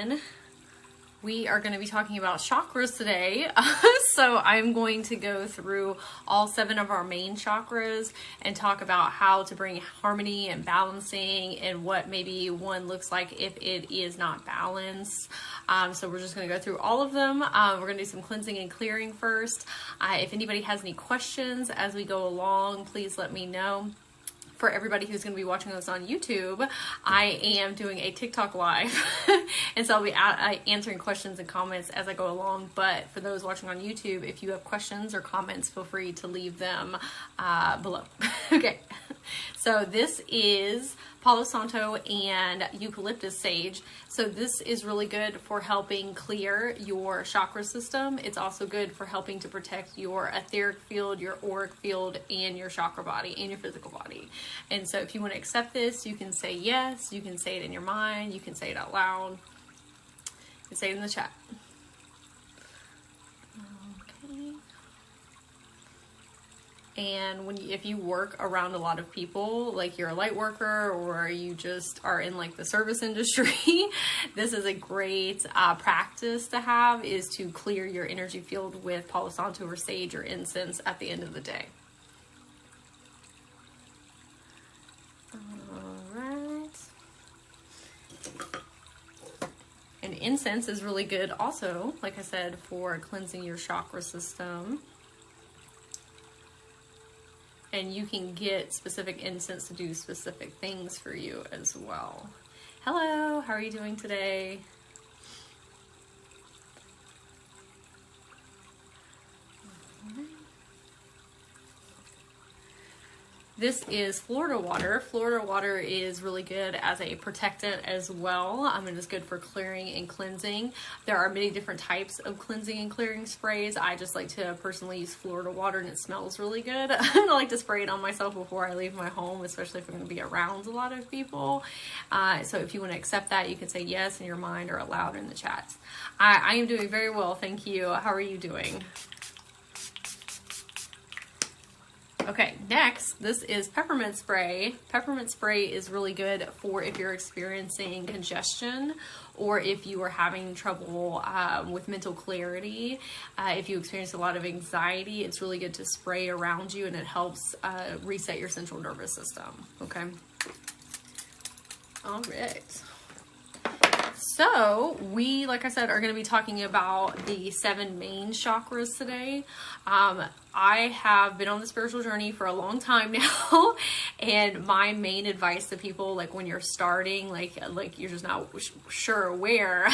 and we are going to be talking about chakras today. So I'm going to go through all 7 of our main chakras and talk about how to bring harmony and balancing and what maybe one looks like if it is not balanced. So we're just going to go through all of them. We're going to do some cleansing and clearing first. If anybody has any questions as we go along, please let me know. For everybody who's going to be watching this on YouTube, I am doing a TikTok live, and so I'll be answering questions and comments as I go along. But for those watching on YouTube, if you have questions or comments, feel free to leave them below. Okay, so this is Palo Santo and eucalyptus sage. So this is really good for helping clear your chakra system. It's also good for helping to protect your etheric field, your auric field, and your chakra body, and your physical body. And so if you want to accept this, you can say yes, you can say it in your mind, you can say it out loud, you can say it in the chat. And if you work around a lot of people, like you're a light worker or you just are in like the service industry, this is a great practice to have, is to clear your energy field with Palo Santo or sage or incense at the end of the day. All right. And incense is really good also, like I said, for cleansing your chakra system. And you can get specific incense to do specific things for you as well. Hello, how are you doing today? This is Florida water. Florida water is really good as a protectant as well. And it's good for clearing and cleansing. There are many different types of cleansing and clearing sprays. I just like to personally use Florida water, and it smells really good. I like to spray it on myself before I leave my home, especially if I'm going to be around a lot of people. So if you want to accept that, you can say yes in your mind or aloud in the chat. I am doing very well, thank you. How are you doing? Okay, next, this is peppermint spray. Peppermint spray is really good for if you're experiencing congestion or if you are having trouble with mental clarity. If you experience a lot of anxiety, it's really good to spray around you, and it helps reset your central nervous system, okay? All right. So we, like I said, are going to be talking about the 7 main chakras today. I have been on the spiritual journey for a long time now, and my main advice to people, like when you're starting, like you're just not sure where,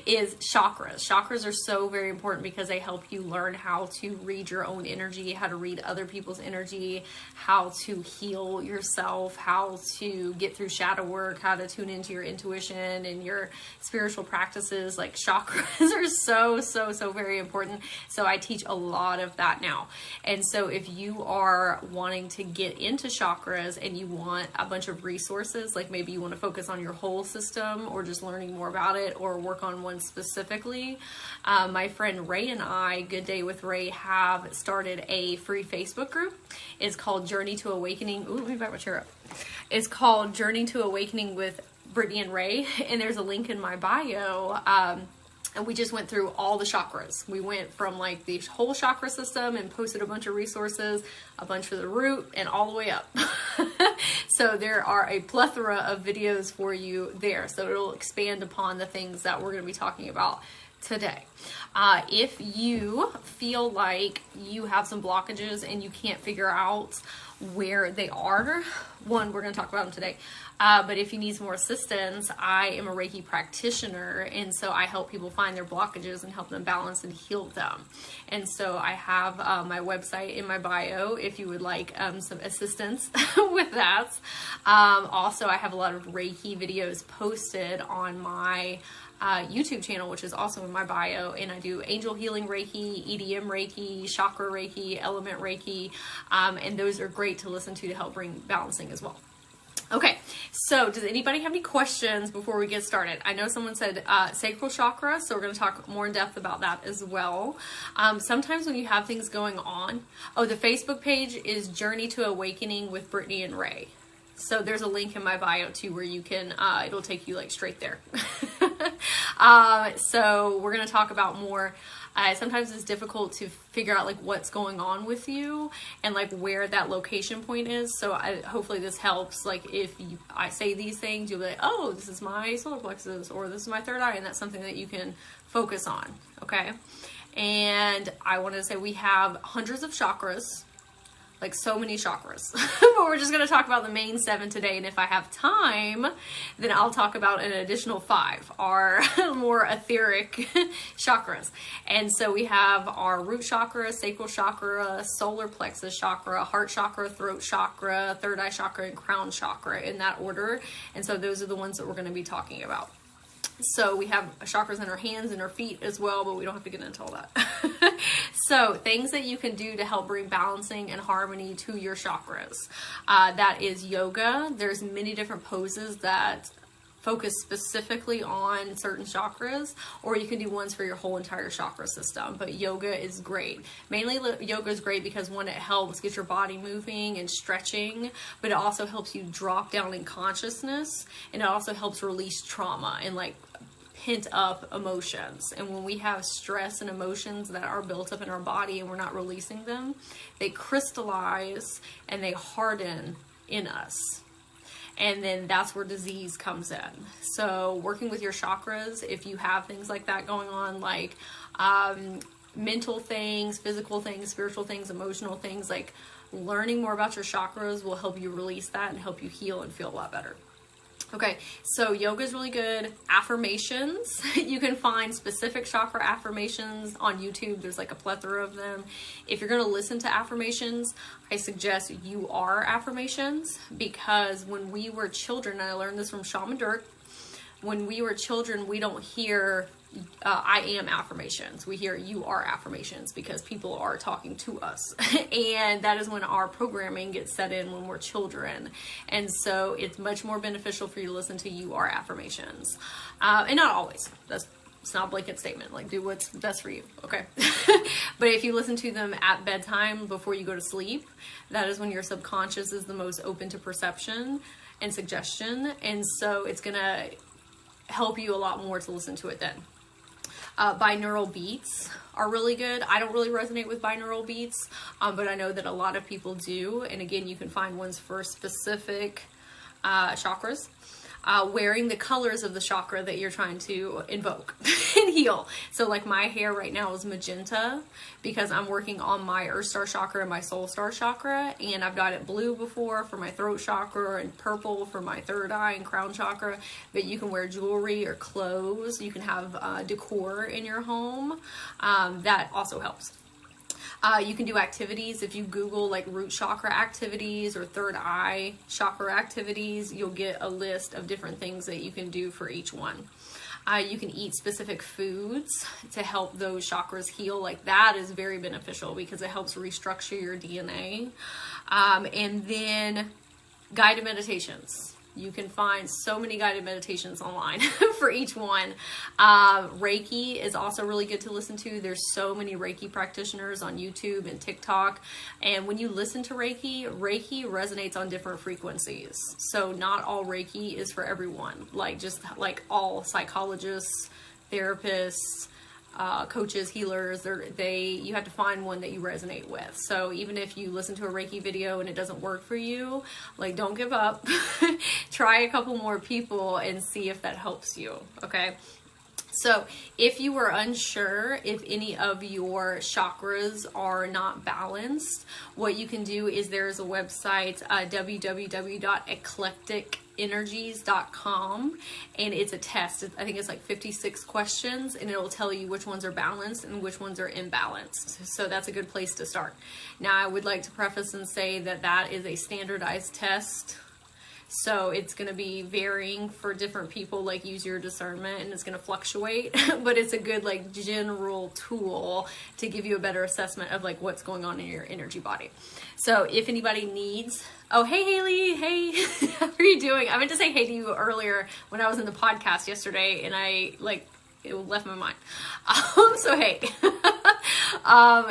is chakras. Chakras are so very important because they help you learn how to read your own energy, how to read other people's energy, how to heal yourself, how to get through shadow work, how to tune into your intuition and your spiritual practices. Like chakras are so very important. So I teach a lot of that now. And so if you are wanting to get into chakras and you want a bunch of resources, like maybe you want to focus on your whole system or just learning more about it or work on one specifically, my friend Ray and I, Good Day with Ray, have started a free Facebook group. It's called Journey to Awakening. Ooh, let me back my chair up. It's called Journey to Awakening with Brittany and Ray, and there's a link in my bio. And we just went through all the chakras. We went from like the whole chakra system and posted a bunch of resources, a bunch for the root, and all the way up. So there are a plethora of videos for you there. So it'll expand upon the things that we're going to be talking about today. If you feel like you have some blockages and you can't figure out where they are, one, we're going to talk about them today. But if you need some more assistance, I am a Reiki practitioner, and so I help people find their blockages and help them balance and heal them. And so I have my website in my bio if you would like some assistance with that. Also, I have a lot of Reiki videos posted on my YouTube channel, which is also in my bio, and I do angel healing Reiki, EDM Reiki, chakra Reiki, element Reiki, and those are great to listen to help bring balancing as well. Okay, so does anybody have any questions before we get started? I know someone said sacral chakra, so we're going to talk more in depth about that as well. Sometimes when you have things going on, the Facebook page is Journey to Awakening with Brittany and Ray. So there's a link in my bio too where you can, it'll take you like straight there. So we're going to talk about more. Sometimes it's difficult to figure out like what's going on with you and like where that location point is. So hopefully this helps. Like if I say these things, you'll be like, oh, this is my solar plexus, or this is my third eye, and that's something that you can focus on. Okay. And I wanted to say we have hundreds of chakras, like so many chakras, but we're just going to talk about the main 7 today. And if I have time, then I'll talk about an additional 5, our more etheric chakras. And so we have our root chakra, sacral chakra, solar plexus chakra, heart chakra, throat chakra, third eye chakra, and crown chakra, in that order. And so those are the ones that we're going to be talking about. So we have chakras in our hands and our feet as well, but we don't have to get into all that. So things that you can do to help bring balancing and harmony to your chakras. That is yoga. There's many different poses that focus specifically on certain chakras, or you can do ones for your whole entire chakra system. But yoga is great. Mainly yoga is great because one, it helps get your body moving and stretching, but it also helps you drop down in consciousness, and it also helps release trauma and like pent up emotions. And when we have stress and emotions that are built up in our body and we're not releasing them, they crystallize and they harden in us. And then that's where disease comes in. So working with your chakras, if you have things like that going on, like mental things, physical things, spiritual things, emotional things, like learning more about your chakras will help you release that and help you heal and feel a lot better. Okay, so yoga is really good. Affirmations, you can find specific chakra affirmations on YouTube. There's like a plethora of them. If you're going to listen to affirmations, I suggest You Are affirmations, because when we were children, and I learned this from Shaman Durek, when we were children, we don't hear I am affirmations. We hear you are affirmations because people are talking to us. And that is when our programming gets set in when we're children. And so it's much more beneficial for you to listen to you are affirmations. And not always. It's not a blanket statement. Like, do what's best for you. Okay. But if you listen to them at bedtime before you go to sleep, that is when your subconscious is the most open to perception and suggestion. And so it's going to help you a lot more to listen to it then. Binaural beats are really good. I don't really resonate with binaural beats, but I know that a lot of people do. And again, you can find ones for specific chakras. Wearing the colors of the chakra that you're trying to invoke and heal. So like my hair right now is magenta because I'm working on my Earth Star chakra and my Soul Star chakra, and I've got it blue before for my throat chakra and purple for my third eye and crown chakra. But you can wear jewelry or clothes. You can have decor in your home. That also helps. You can do activities. If you Google like root chakra activities or third eye chakra activities, you'll get a list of different things that you can do for each one. You can eat specific foods to help those chakras heal. Like that is very beneficial because it helps restructure your DNA. And then guided meditations. You can find so many guided meditations online for each one. Reiki is also really good to listen to. There's so many Reiki practitioners on YouTube and TikTok. And when you listen to Reiki, Reiki resonates on different frequencies. So not all Reiki is for everyone. Like just like all psychologists, therapists, coaches, healers, you have to find one that you resonate with. So even if you listen to a Reiki video and it doesn't work for you, like don't give up. Try a couple more people and see if that helps you. Okay. So if you were unsure if any of your chakras are not balanced, what you can do is there's a website, www.eclecticenergies.com, and it's a test. I think it's like 56 questions, and it'll tell you which ones are balanced and which ones are imbalanced. So that's a good place to start. Now, I would like to preface and say that that is a standardized test. So it's going to be varying for different people, like use your discernment, and it's going to fluctuate, but it's a good like general tool to give you a better assessment of like what's going on in your energy body. So if anybody needs, oh, hey, Haley, hey, how are you doing? I meant to say hey to you earlier when I was in the podcast yesterday, and it left my mind. So hey,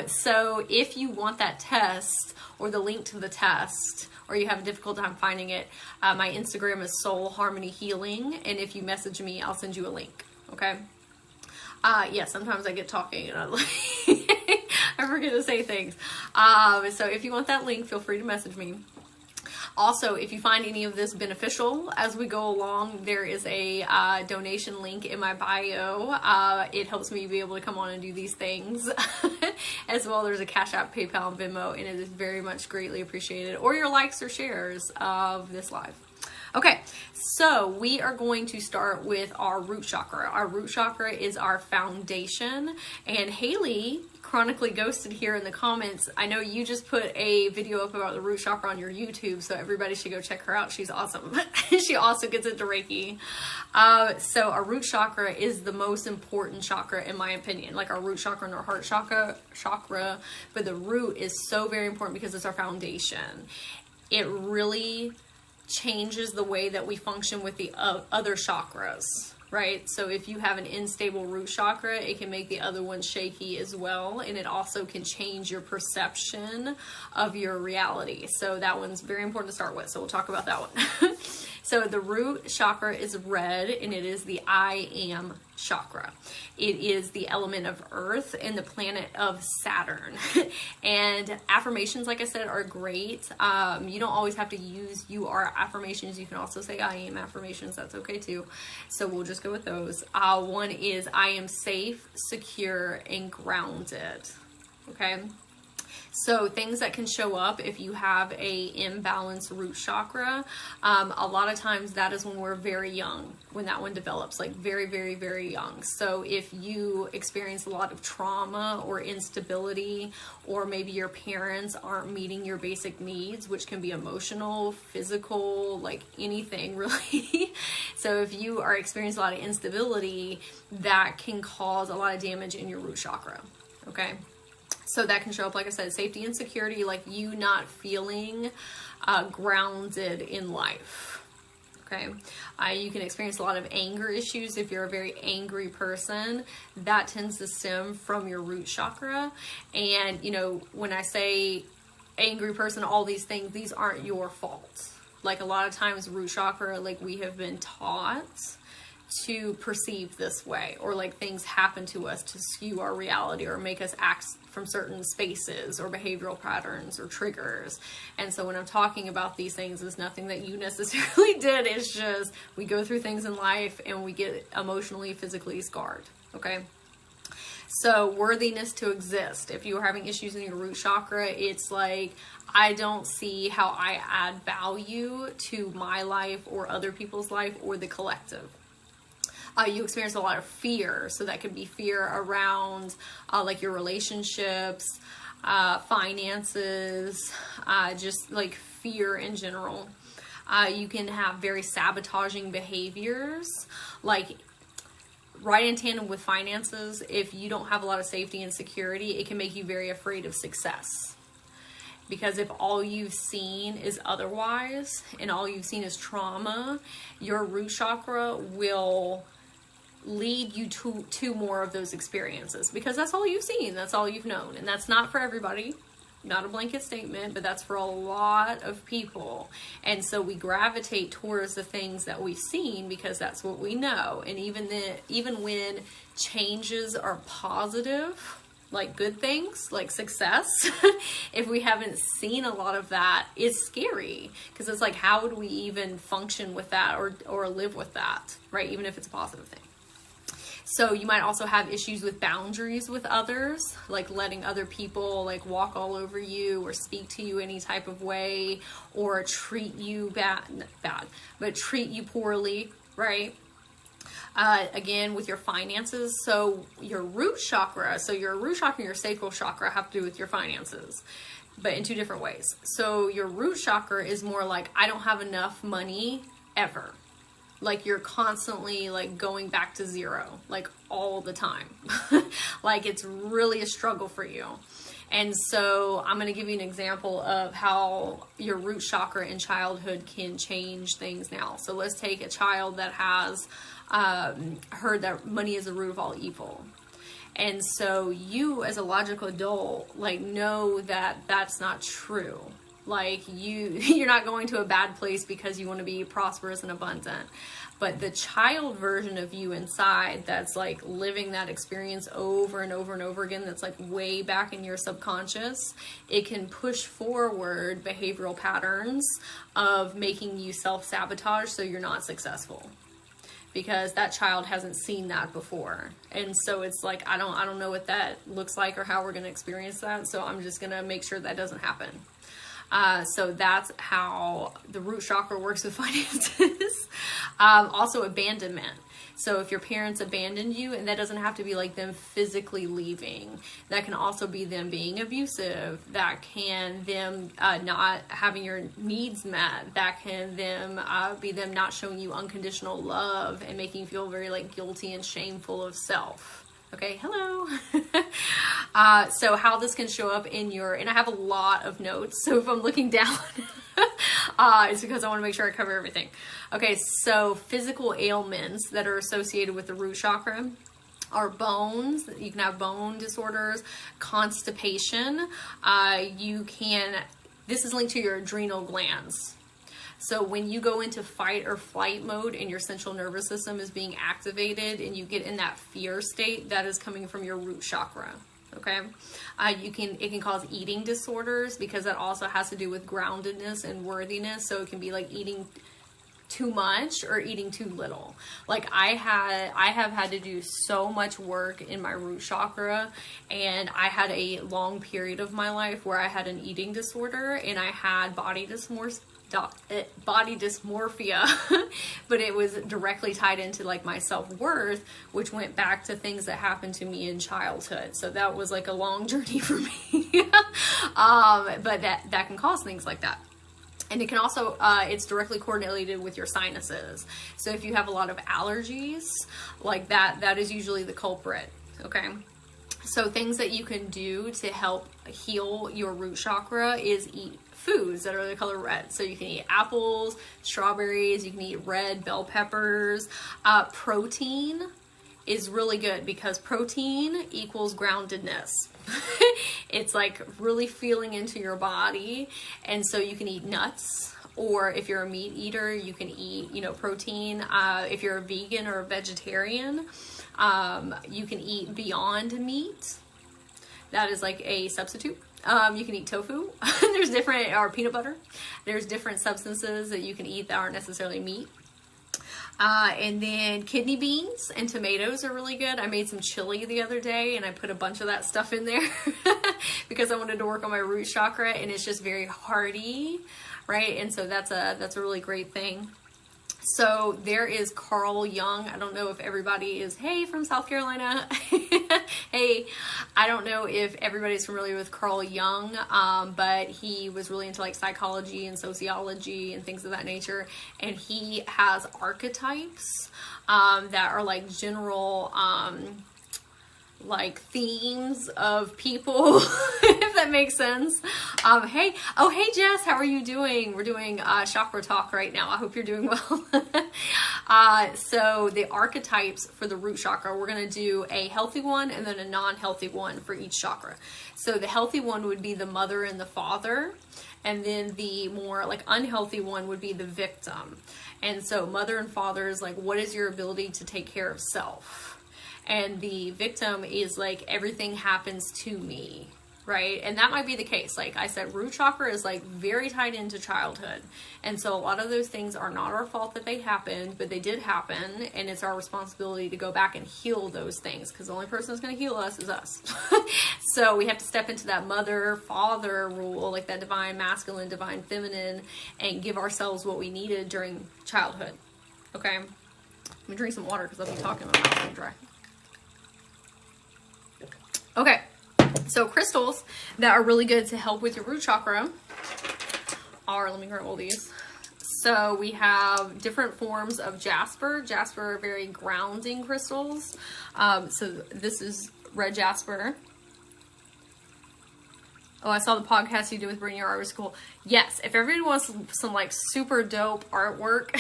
so if you want that test or the link to the test, or you have a difficult time finding it, my Instagram is Soulharmonyhealing, and if you message me, I'll send you a link. Okay. Yeah, sometimes I get talking and I forget to say things. So if you want that link, feel free to message me. Also, if you find any of this beneficial as we go along, there is a donation link in my bio. It helps me be able to come on and do these things. As well, there's a Cash App, PayPal, and Venmo, and it is very much greatly appreciated. Or your likes or shares of this live. Okay, so we are going to start with our root chakra. Our root chakra is our foundation. And Haley, Chronically Ghosted, here in the comments, I know you just put a video up about the root chakra on your YouTube, so everybody should go check her out. She's awesome. She also gets into Reiki. So our root chakra is the most important chakra, in my opinion. Like our root chakra and our heart chakra, but the root is so very important because it's our foundation. It really changes the way that we function with the other chakras, right? So if you have an unstable root chakra, it can make the other one shaky as well, and it also can change your perception of your reality. So that one's very important to start with, so we'll talk about that one. So the root chakra is red, and it is the I am chakra. It is the element of earth and the planet of Saturn. And affirmations, like I said, are great. You don't always have to use you are affirmations. You can also say I am affirmations. That's okay too. So we'll just go with those. One is I am safe, secure, and grounded. Okay. So things that can show up if you have a imbalanced root chakra, a lot of times that is when we're very young, when that one develops, like very, very, very young. So if you experience a lot of trauma or instability, or maybe your parents aren't meeting your basic needs, which can be emotional, physical, like anything really. So if you are experiencing a lot of instability, that can cause a lot of damage in your root chakra. Okay. So that can show up, like I said, safety and security, like you not feeling grounded in life. Okay. You can experience a lot of anger issues if you're a very angry person. That tends to stem from your root chakra. And, you know, when I say angry person, all these things, these aren't your fault. Like a lot of times root chakra, like we have been taught to perceive this way, or like things happen to us to skew our reality or make us act from certain spaces or behavioral patterns or triggers. And so when I'm talking about these things, it's nothing that you necessarily did. It's just we go through things in life and we get emotionally, physically scarred. Okay. So worthiness to exist. If you are having issues in your root chakra, it's like, I don't see how I add value to my life or other people's life or the collective. You experience a lot of fear. So that could be fear around like your relationships, finances, just like fear in general. You can have very sabotaging behaviors, like right in tandem with finances. If you don't have a lot of safety and security, it can make you very afraid of success. Because if all you've seen is otherwise and all you've seen is trauma, your root chakra will lead you to more of those experiences, because that's all you've seen, that's all you've known. And that's not for everybody, not a blanket statement, but that's for a lot of people. And so we gravitate towards the things that we've seen because that's what we know. And even when changes are positive, like good things, like success, if we haven't seen a lot of that, it's scary, because it's like, how would we even function with that or live with that, right? Even if it's a positive thing. So you might also have issues with boundaries with others, like letting other people like walk all over you or speak to you any type of way, or treat you but treat you poorly, right? Again, with your finances. So your root chakra and your sacral chakra have to do with your finances, but in two different ways. So your root chakra is more like, I don't have enough money ever. Like you're constantly like going back to zero, like all the time. Like it's really a struggle for you. And so I'm going to give you an example of how your root chakra in childhood can change things now. So let's take a child that has heard that money is the root of all evil. And so you as a logical adult, like, know that that's not true. Like you're not going to a bad place because you want to be prosperous and abundant. But the child version of you inside that's like living that experience over and over and over again, that's like way back in your subconscious, it can push forward behavioral patterns of making you self-sabotage so you're not successful. Because that child hasn't seen that before. And so it's like, I don't know what that looks like or how we're going to experience that. So I'm just going to make sure that doesn't happen. So that's how the root chakra works with finances. Also abandonment. So if your parents abandoned you, and that doesn't have to be like them physically leaving, that can also be them being abusive, that can them not having your needs met, that can them be them not showing you unconditional love and making you feel very like guilty and shameful of self. Okay, hello. So how this can show up in your, and I have a lot of notes, so if I'm looking down, it's because I want to make sure I cover everything. Okay, so physical ailments that are associated with the root chakra are bones. You can have bone disorders, constipation. This is linked to your adrenal glands. So when you go into fight or flight mode and your central nervous system is being activated and you get in that fear state, that is coming from your root chakra. Okay. It can cause eating disorders because that also has to do with groundedness and worthiness. So it can be like eating too much or eating too little. Like I have had to do so much work in my root chakra, and I had a long period of my life where I had an eating disorder and I had body dysmorphia, but it was directly tied into like my self-worth, which went back to things that happened to me in childhood. So that was like a long journey for me. But that can cause things like that. And it can also, it's directly correlated with your sinuses. So if you have a lot of allergies, like that is usually the culprit. Okay. So things that you can do to help heal your root chakra is eat foods that are the color red. So you can eat apples, strawberries, you can eat red bell peppers. Protein is really good because protein equals groundedness. It's like really feeling into your body. And so you can eat nuts, or if you're a meat eater, you can eat, protein. If you're a vegan or a vegetarian, you can eat Beyond Meat. That is like a substitute. You can eat tofu. There's different, or peanut butter. There's different substances that you can eat that aren't necessarily meat. And then kidney beans and tomatoes are really good. I made some chili the other day and I put a bunch of that stuff in there because I wanted to work on my root chakra, and it's just very hearty, right? And so that's a really great thing. So there is Carl Jung. I don't know if everybody is, hey, from South Carolina. Hey, I don't know if everybody's familiar with Carl Jung, but he was really into like psychology and sociology and things of that nature. And he has archetypes that are like general like themes of people, if that makes sense. Hey Jess, how are you doing? We're doing chakra talk right now. I hope you're doing well. So the archetypes for the root chakra, we're going to do a healthy one and then a non-healthy one for each chakra. So the healthy one would be the mother and the father, and then the more like unhealthy one would be the victim. And so mother and father is like, what is your ability to take care of self? And the victim is like, everything happens to me, right? And that might be the case. Like I said, root chakra is like very tied into childhood. And so a lot of those things are not our fault that they happened, but they did happen. And it's our responsibility to go back and heal those things, because the only person that's going to heal us is us. So we have to step into that mother, father rule, like that divine masculine, divine feminine, and give ourselves what we needed during childhood. Okay. Let me drink some water because I'll be talking, my mouth's gonna dry. Okay, so crystals that are really good to help with your root chakra are, let me grab all these. So we have different forms of jasper. Jasper are very grounding crystals. So this is red jasper. Oh, I saw the podcast you did with Brittany. Your art was cool. Yes, if everybody wants some like super dope artwork,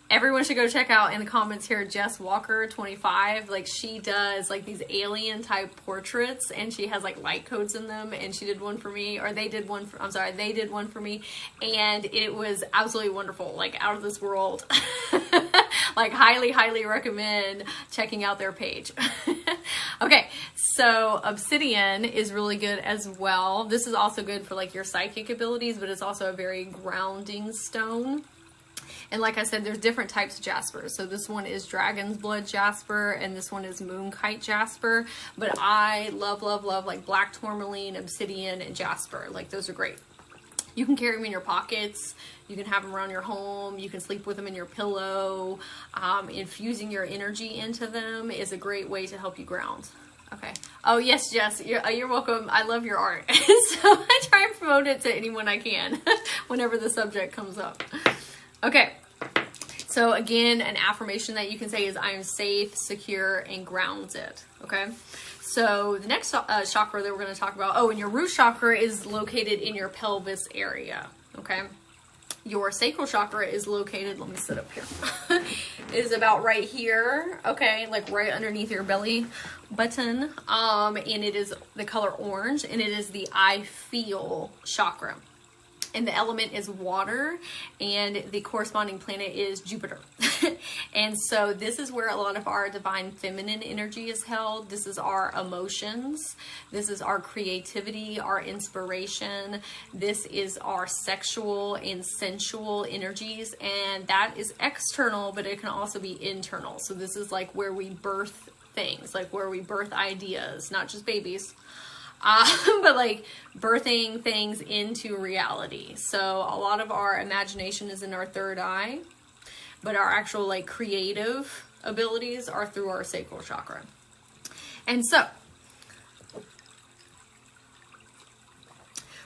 everyone should go check out in the comments here, Jess Walker 25. Like, she does like these alien type portraits, and she has like light codes in them, and she did one for me, or they did one for, I'm sorry, they did one for me, and it was absolutely wonderful, like out of this world. Like, highly recommend checking out their page. Okay, so obsidian is really good as well. This is also good for like your psychic abilities, but it's also a very grounding stone. And like I said, there's different types of jasper. So this one is dragon's blood jasper, and this one is moonkite jasper. But I love like black tourmaline, obsidian, and jasper. Like, those are great. You can carry them in your pockets. You can have them around your home. You can sleep with them in your pillow. Infusing your energy into them is a great way to help you ground. Okay. Oh, yes, Jess, you're welcome. I love your art. So I try and promote it to anyone I can whenever the subject comes up. Okay. So again, an affirmation that you can say is, I am safe, secure, and grounded. Okay. So the next chakra that we're going to talk about, and your root chakra is located in your pelvis area. Okay. Your sacral chakra is located, let me sit up here, is about right here. Okay. Like right underneath your belly button. And it is the color orange, and it is the I feel chakra. And the element is water, and the corresponding planet is Jupiter. And so this is where a lot of our divine feminine energy is held. This is our emotions. This is our creativity, our inspiration. This is our sexual and sensual energies. And that is external, but it can also be internal. So this is like where we birth things, like where we birth ideas, not just babies. But like birthing things into reality. So a lot of our imagination is in our third eye, but our actual like creative abilities are through our sacral chakra. And so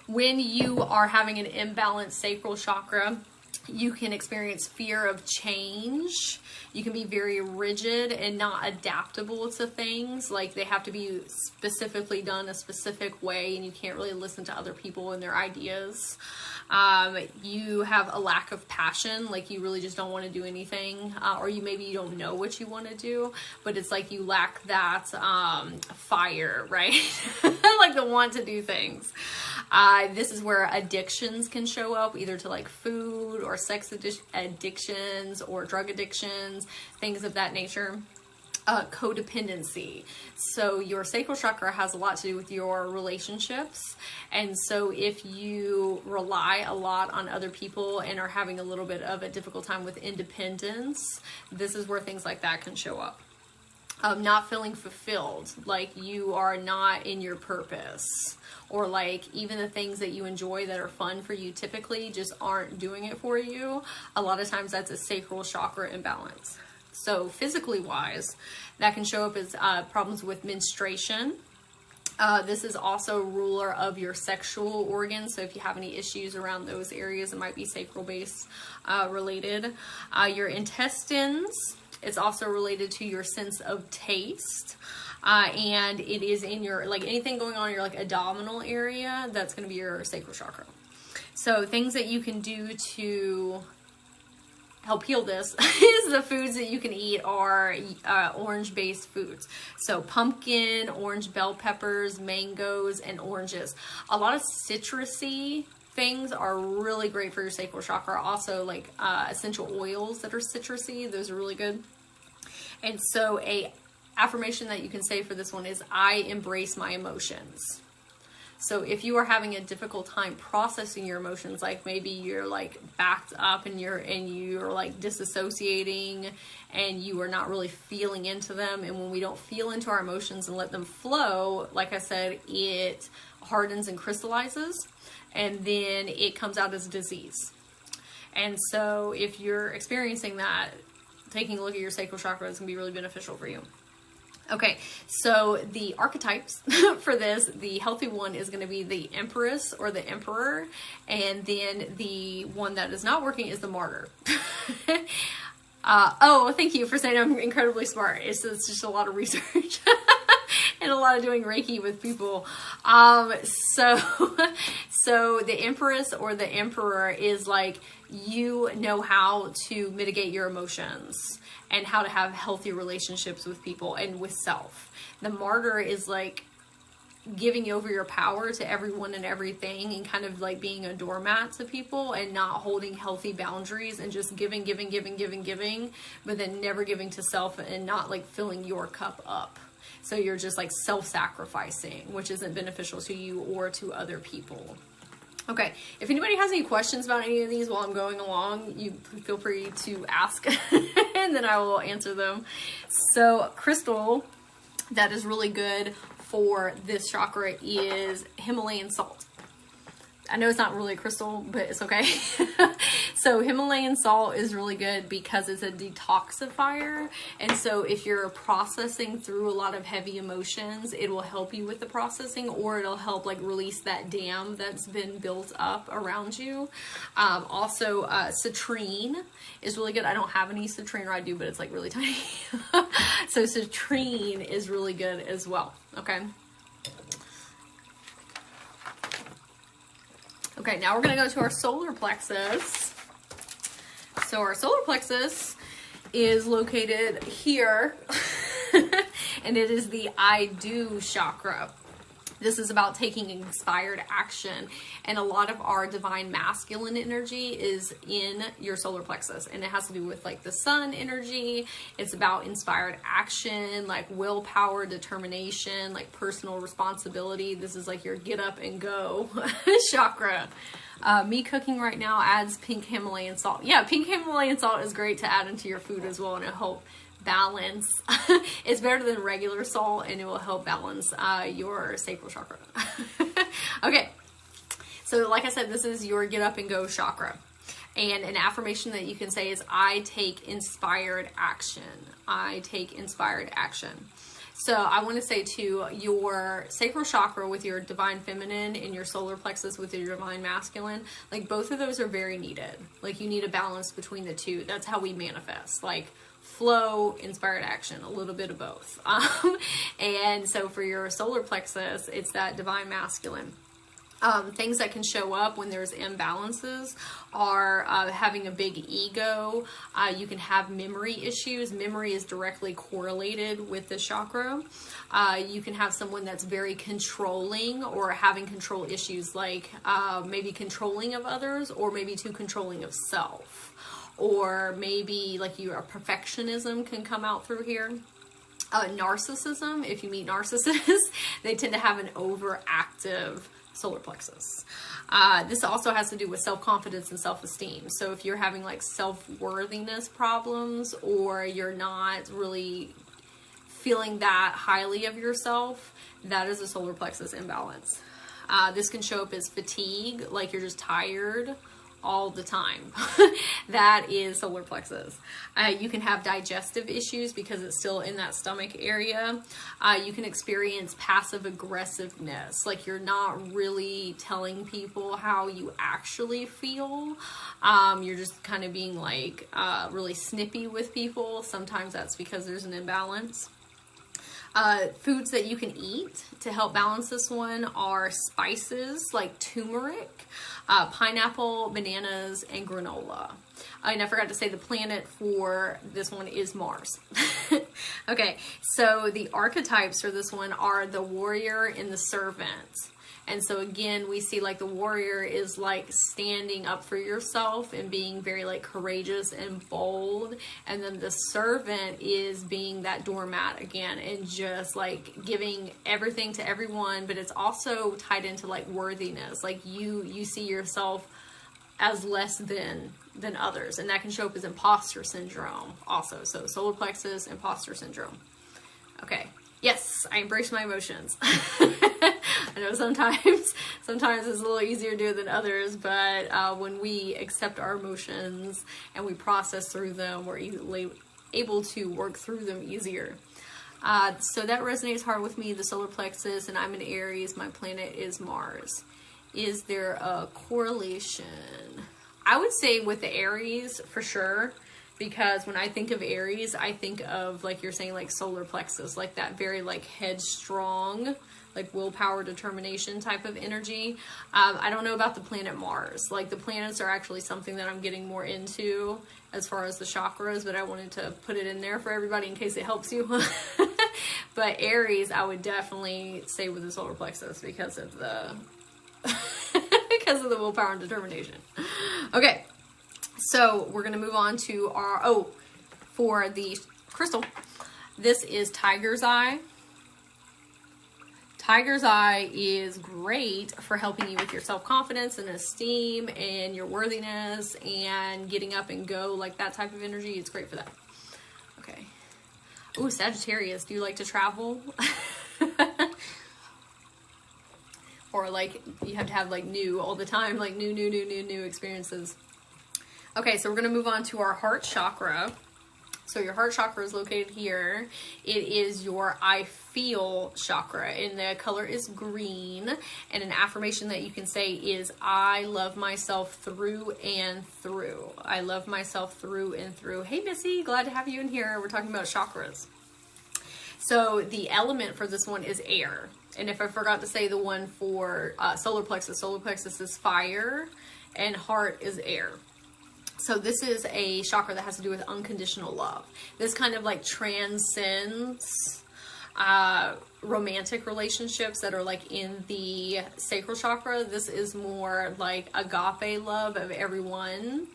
when you are having an imbalanced sacral chakra, you can experience fear of change. You can be very rigid and not adaptable to things. Like, they have to be specifically done a specific way, and you can't really listen to other people and their ideas. You have a lack of passion. Like, you really just don't want to do anything. Or maybe you don't know what you want to do, but it's like you lack that fire, right? Like the want to do things. This is where addictions can show up, either to like food or sex addictions or drug addictions, things of that nature. Codependency. So your sacral chakra has a lot to do with your relationships. And so if you rely a lot on other people and are having a little bit of a difficult time with independence, this is where things like that can show up. Not feeling fulfilled, like you are not in your purpose, or like even the things that you enjoy that are fun for you typically just aren't doing it for you. A lot of times that's a sacral chakra imbalance. So physically wise, that can show up as problems with menstruation. This is also ruler of your sexual organs. So if you have any issues around those areas, it might be sacral base related. Your intestines, it's also related to your sense of taste. And it is in your, like anything going on in your like abdominal area, that's going to be your sacral chakra. So things that you can do to help heal this is the foods that you can eat are orange-based foods. So pumpkin, orange bell peppers, mangoes, and oranges. A lot of citrusy things are really great for your sacral chakra. Also, like essential oils that are citrusy, those are really good. And so a affirmation that you can say for this one is, I embrace my emotions. So if you are having a difficult time processing your emotions, like maybe you're like backed up and you're like disassociating and you are not really feeling into them. And when we don't feel into our emotions and let them flow, like I said, it hardens and crystallizes, and then it comes out as disease. And so if you're experiencing that, taking a look at your sacral chakra is going to be really beneficial for you. Okay, so the archetypes for this, the healthy one is going to be the Empress or the Emperor, and then the one that is not working is the Martyr. Oh, thank you for saying I'm incredibly smart. It's just a lot of research. and a lot of doing Reiki with people. So the Empress or the Emperor is like, you know how to mitigate your emotions and how to have healthy relationships with people and with self. The Martyr is like giving over your power to everyone and everything, and kind of like being a doormat to people and not holding healthy boundaries and just giving, but then never giving to self and not like filling your cup up. So you're just like self-sacrificing, which isn't beneficial to you or to other people. Okay, if anybody has any questions about any of these while I'm going along, you feel free to ask and then I will answer them. So crystal that is really good for this chakra is Himalayan salt. I know it's not really a crystal, but it's okay. So Himalayan salt is really good because it's a detoxifier. And so if you're processing through a lot of heavy emotions, it will help you with the processing, or it'll help like release that dam that's been built up around you. Also, citrine is really good. I don't have any citrine, or I do, but it's like really tiny. So citrine is really good as well. Okay. Okay, now we're going to go to our solar plexus. So our solar plexus is located here, and it is the I do chakra. This is about taking inspired action, and a lot of our divine masculine energy is in your solar plexus, and it has to do with like the sun energy. It's about inspired action, like willpower, determination, like personal responsibility. This is like your get up and go chakra. Me cooking right now adds pink Himalayan salt. Yeah, pink Himalayan salt is great to add into your food as well, and it helps balance. It's better than regular salt, and it will help balance your sacral chakra. Okay, so like I said, this is your get up and go chakra, and an affirmation that you can say is, I take inspired action. I take inspired action. So I want to say to your sacral chakra with your divine feminine and your solar plexus with your divine masculine, like both of those are very needed. Like you need a balance between the two. That's how we manifest. Like flow, inspired action, a little bit of both. And so for your solar plexus, it's that divine masculine. Things that can show up when there's imbalances are having a big ego. You can have memory issues. Memory is directly correlated with the chakra. You can have someone that's very controlling or having control issues, like maybe controlling of others, or maybe too controlling of self. Or maybe like your perfectionism can come out through here. Narcissism, if you meet narcissists, they tend to have an overactive solar plexus. This also has to do with self-confidence and self-esteem. So if you're having like self-worthiness problems, or you're not really feeling that highly of yourself, that is a solar plexus imbalance. This can show up as fatigue, like you're just tired all the time. That is solar plexus. You can have digestive issues because it's still in that stomach area. You can experience passive aggressiveness, like you're not really telling people how you actually feel. You're just kind of being like really snippy with people. Sometimes that's because there's an imbalance. Foods that you can eat to help balance this one are spices like turmeric, pineapple, bananas, and granola. And I forgot to say the planet for this one is Mars. Okay, so the archetypes for this one are the warrior and the servant. And so again, we see like the warrior is like standing up for yourself and being very like courageous and bold. And then the servant is being that doormat again and just like giving everything to everyone. But it's also tied into like worthiness. Like you see yourself as less than others. And that can show up as imposter syndrome also. So solar plexus, imposter syndrome. Okay. Yes, I embrace my emotions. I know sometimes it's a little easier to do than others, but when we accept our emotions and we process through them, we're able to work through them easier. So that resonates hard with me, the solar plexus, and I'm in Aries. My planet is Mars. Is there a correlation? I would say with the Aries, for sure, because when I think of Aries, I think of, like you're saying, like solar plexus, like that very like headstrong, like willpower, determination type of energy. I don't know about the planet Mars. Like the planets are actually something that I'm getting more into as far as the chakras, but I wanted to put it in there for everybody in case it helps you. But Aries, I would definitely say with the solar plexus because of the because of the willpower and determination. Okay, so we're gonna move on to our for the crystal. This is Tiger's Eye. Tiger's Eye is great for helping you with your self-confidence and esteem and your worthiness and getting up and go, like that type of energy. It's great for that. Okay. Ooh, Sagittarius, do you like to travel? Or like you have to have like new all the time, like new experiences. Okay, so we're going to move on to our heart chakra. So your heart chakra is located here. It is your I feel chakra, and the color is green. And an affirmation that you can say is, I love myself through and through. I love myself through and through. Hey, Missy, glad to have you in here. We're talking about chakras. So the element for this one is air. And if I forgot to say the one for solar plexus is fire, and heart is air. So this is a chakra that has to do with unconditional love. This kind of like transcends romantic relationships that are like in the sacral chakra. This is more like agape love of everyone,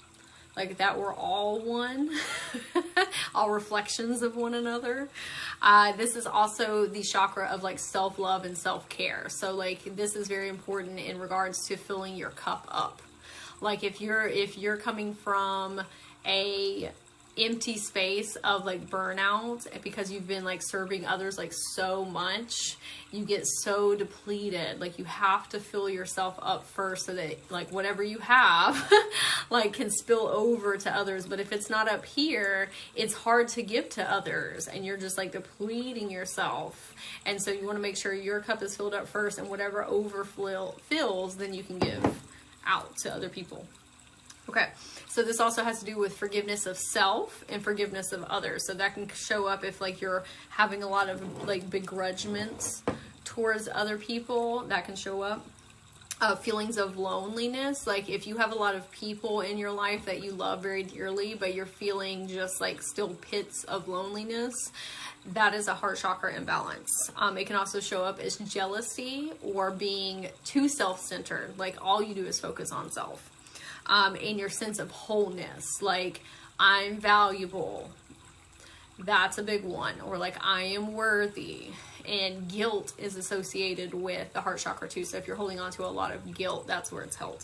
like that we're all one, all reflections of one another. This is also the chakra of like self-love and self-care. So like this is very important in regards to filling your cup up. Like if you're coming from a empty space of like burnout because you've been like serving others like so much, you get so depleted. Like you have to fill yourself up first so that like whatever you have like can spill over to others. But if it's not up here, it's hard to give to others and you're just like depleting yourself. And so you want to make sure your cup is filled up first, and whatever overflow fills, then you can give out to other people. Okay, so this also has to do with forgiveness of self and forgiveness of others. So that can show up if like you're having a lot of like begrudgments towards other people. That can show up. Feelings of loneliness, like if you have a lot of people in your life that you love very dearly, but you're feeling just like still pits of loneliness, that is a heart chakra imbalance. It can also show up as jealousy or being too self-centered, like all you do is focus on self. And your sense of wholeness, like I'm valuable, that's a big one. Or like I am worthy. And guilt is associated with the heart chakra too. So if you're holding on to a lot of guilt, that's where it's held.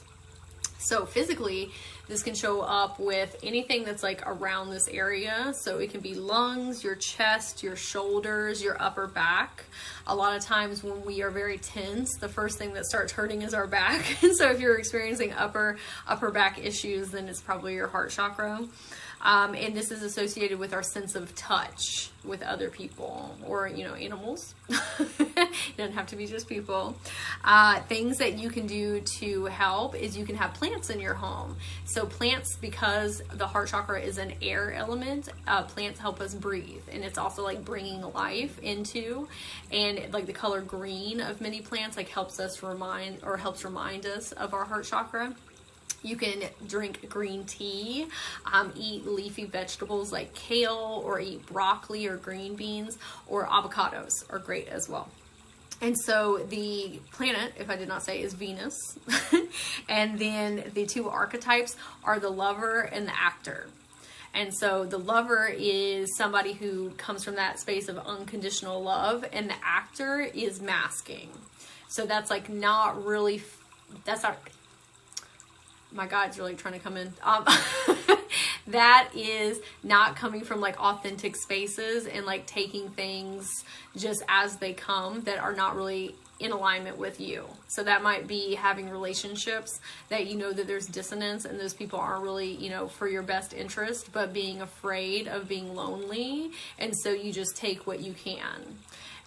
So physically, this can show up with anything that's like around this area. So it can be lungs, your chest, your shoulders, your upper back. A lot of times when we are very tense, the first thing that starts hurting is our back. And so if you're experiencing upper back issues, then it's probably your heart chakra. And this is associated with our sense of touch with other people or, you know, animals. It doesn't have to be just people. Things that you can do to help is you can have plants in your home. So plants, because the heart chakra is an air element, plants help us breathe. And it's also like bringing life into, and like the color green of many plants like helps remind us of our heart chakra. You can drink green tea, eat leafy vegetables like kale, or eat broccoli or green beans, or avocados are great as well. And so the planet, if I did not say, is Venus. And then the two archetypes are the lover and the actor. And so the lover is somebody who comes from that space of unconditional love, and the actor is masking. So that's like not really, that's not, my God, it's really trying to come in. That is not coming from like authentic spaces and like taking things just as they come that are not really in alignment with you. So that might be having relationships that you know that there's dissonance and those people aren't really, you know, for your best interest, but being afraid of being lonely. And so you just take what you can.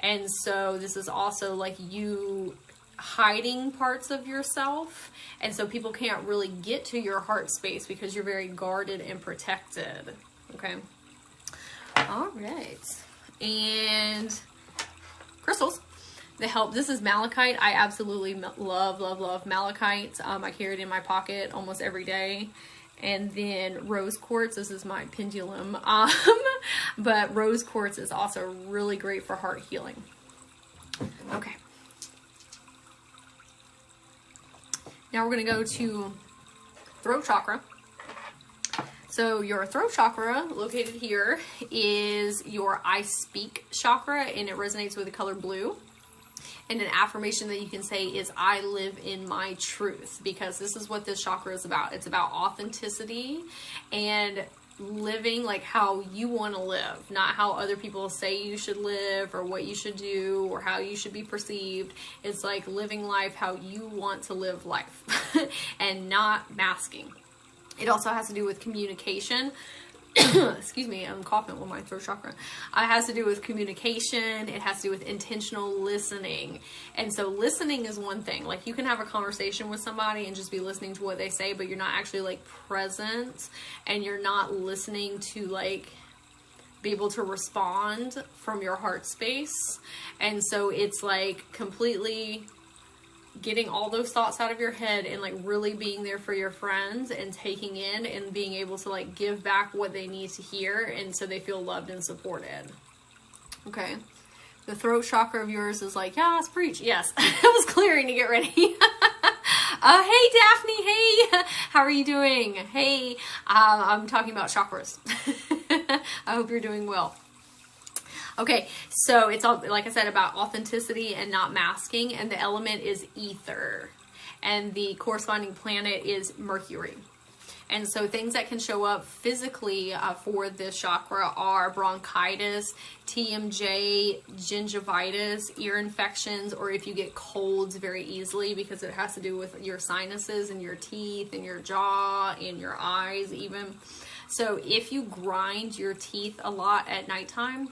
And so this is also like you hiding parts of yourself, and so people can't really get to your heart space because you're very guarded and protected. Okay. All right. And crystals. They help. This is malachite. I absolutely love malachite. I carry it in my pocket almost every day. And then rose quartz. This is my pendulum. But rose quartz is also really great for heart healing. Okay. Now we're going to go to throat chakra. So your throat chakra, located here, is your I speak chakra, and it resonates with the color blue. And an affirmation that you can say is, I live in my truth, because this is what this chakra is about. It's about authenticity and living like how you want to live, not how other people say you should live or what you should do or how you should be perceived. It's like living life how you want to live life and not masking. It also has to do with communication. Excuse me, I'm coughing with my throat chakra. It has to do with communication. It has to do with intentional listening. And so listening is one thing. Like, you can have a conversation with somebody and just be listening to what they say, but you're not actually like present, and you're not listening to like be able to respond from your heart space. And so it's like completely getting all those thoughts out of your head and like really being there for your friends and taking in and being able to like give back what they need to hear, and so they feel loved and supported. Okay. The throat chakra of yours is like, yeah, let's preach. Yes. I was clearing to get ready. Hey Daphne, hey, how are you doing? Hey, I'm talking about chakras. I hope you're doing well. Okay, so it's all, like I said, about authenticity and not masking, and the element is ether, and the corresponding planet is Mercury. And so things that can show up physically for this chakra are bronchitis, TMJ, gingivitis, ear infections, or if you get colds very easily, because it has to do with your sinuses and your teeth and your jaw and your eyes even. So if you grind your teeth a lot at nighttime,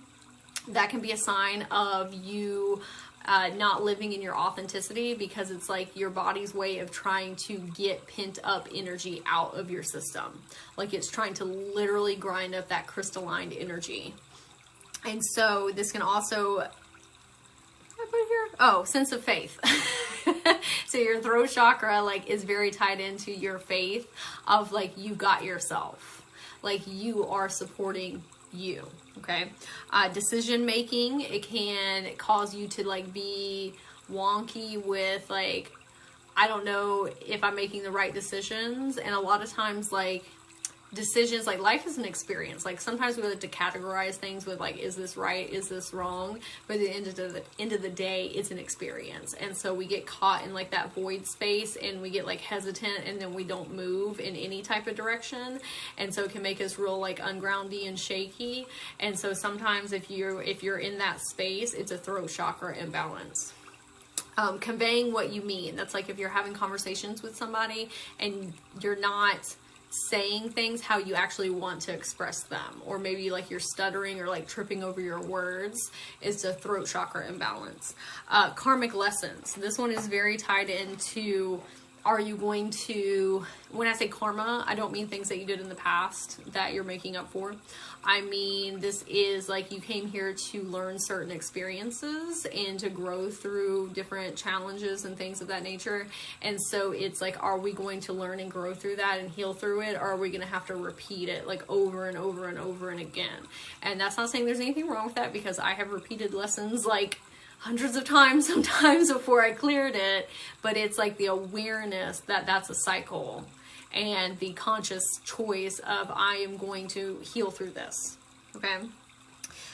that can be a sign of you not living in your authenticity, because it's like your body's way of trying to get pent up energy out of your system. Like, it's trying to literally grind up that crystalline energy. And so this can also, what did I put here? Oh, sense of faith. So your throat chakra like is very tied into your faith of like, you got yourself, like you are supporting you. Okay. Decision making, it can cause you to like be wonky with like, I don't know if I'm making the right decisions. And a lot of times like decisions, like life is an experience. Like sometimes we like to categorize things with like, is this right? Is this wrong? But at the end of the day, it's an experience. And so we get caught in like that void space, and we get like hesitant, and then we don't move in any type of direction. And so it can make us real like ungroundy and shaky. And so sometimes if you're in that space, it's a throat chakra imbalance. Conveying what you mean. That's like if you're having conversations with somebody and you're not saying things how you actually want to express them, or maybe like you're stuttering or like tripping over your words, is a throat chakra imbalance. Karmic lessons. This one is very tied into, are you going to, when I say karma, I don't mean things that you did in the past that you're making up for. I mean, this is like you came here to learn certain experiences and to grow through different challenges and things of that nature. And so it's like, are we going to learn and grow through that and heal through it? Or are we going to have to repeat it like over and over and over and again? And that's not saying there's anything wrong with that, because I have repeated lessons like hundreds of times sometimes before I cleared it. But it's like the awareness that that's a cycle, and the conscious choice of, I am going to heal through this. Okay.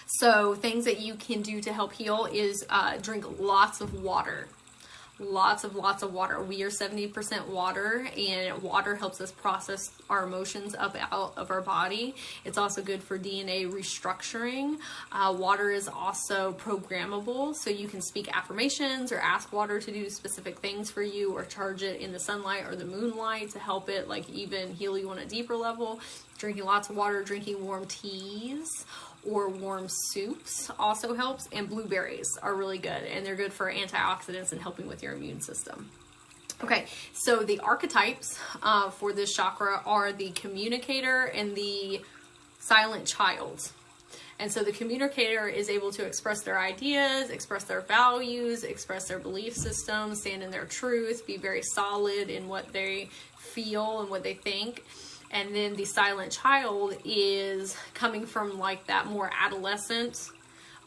So things that you can do to help heal is drink lots of water. Lots of water. We are 70% water, and water helps us process our emotions up out of our body. It's also good for DNA restructuring. Water is also programmable, so you can speak affirmations or ask water to do specific things for you, or charge it in the sunlight or the moonlight to help it like even heal you on a deeper level. Drinking lots of water, drinking warm teas or warm soups also helps, and blueberries are really good, and they're good for antioxidants and helping with your immune system. Okay, so the archetypes for this chakra are the communicator and the silent child. And so the communicator is able to express their ideas, express their values, express their belief system, stand in their truth, be very solid in what they feel and what they think. And then the silent child is coming from like that more adolescent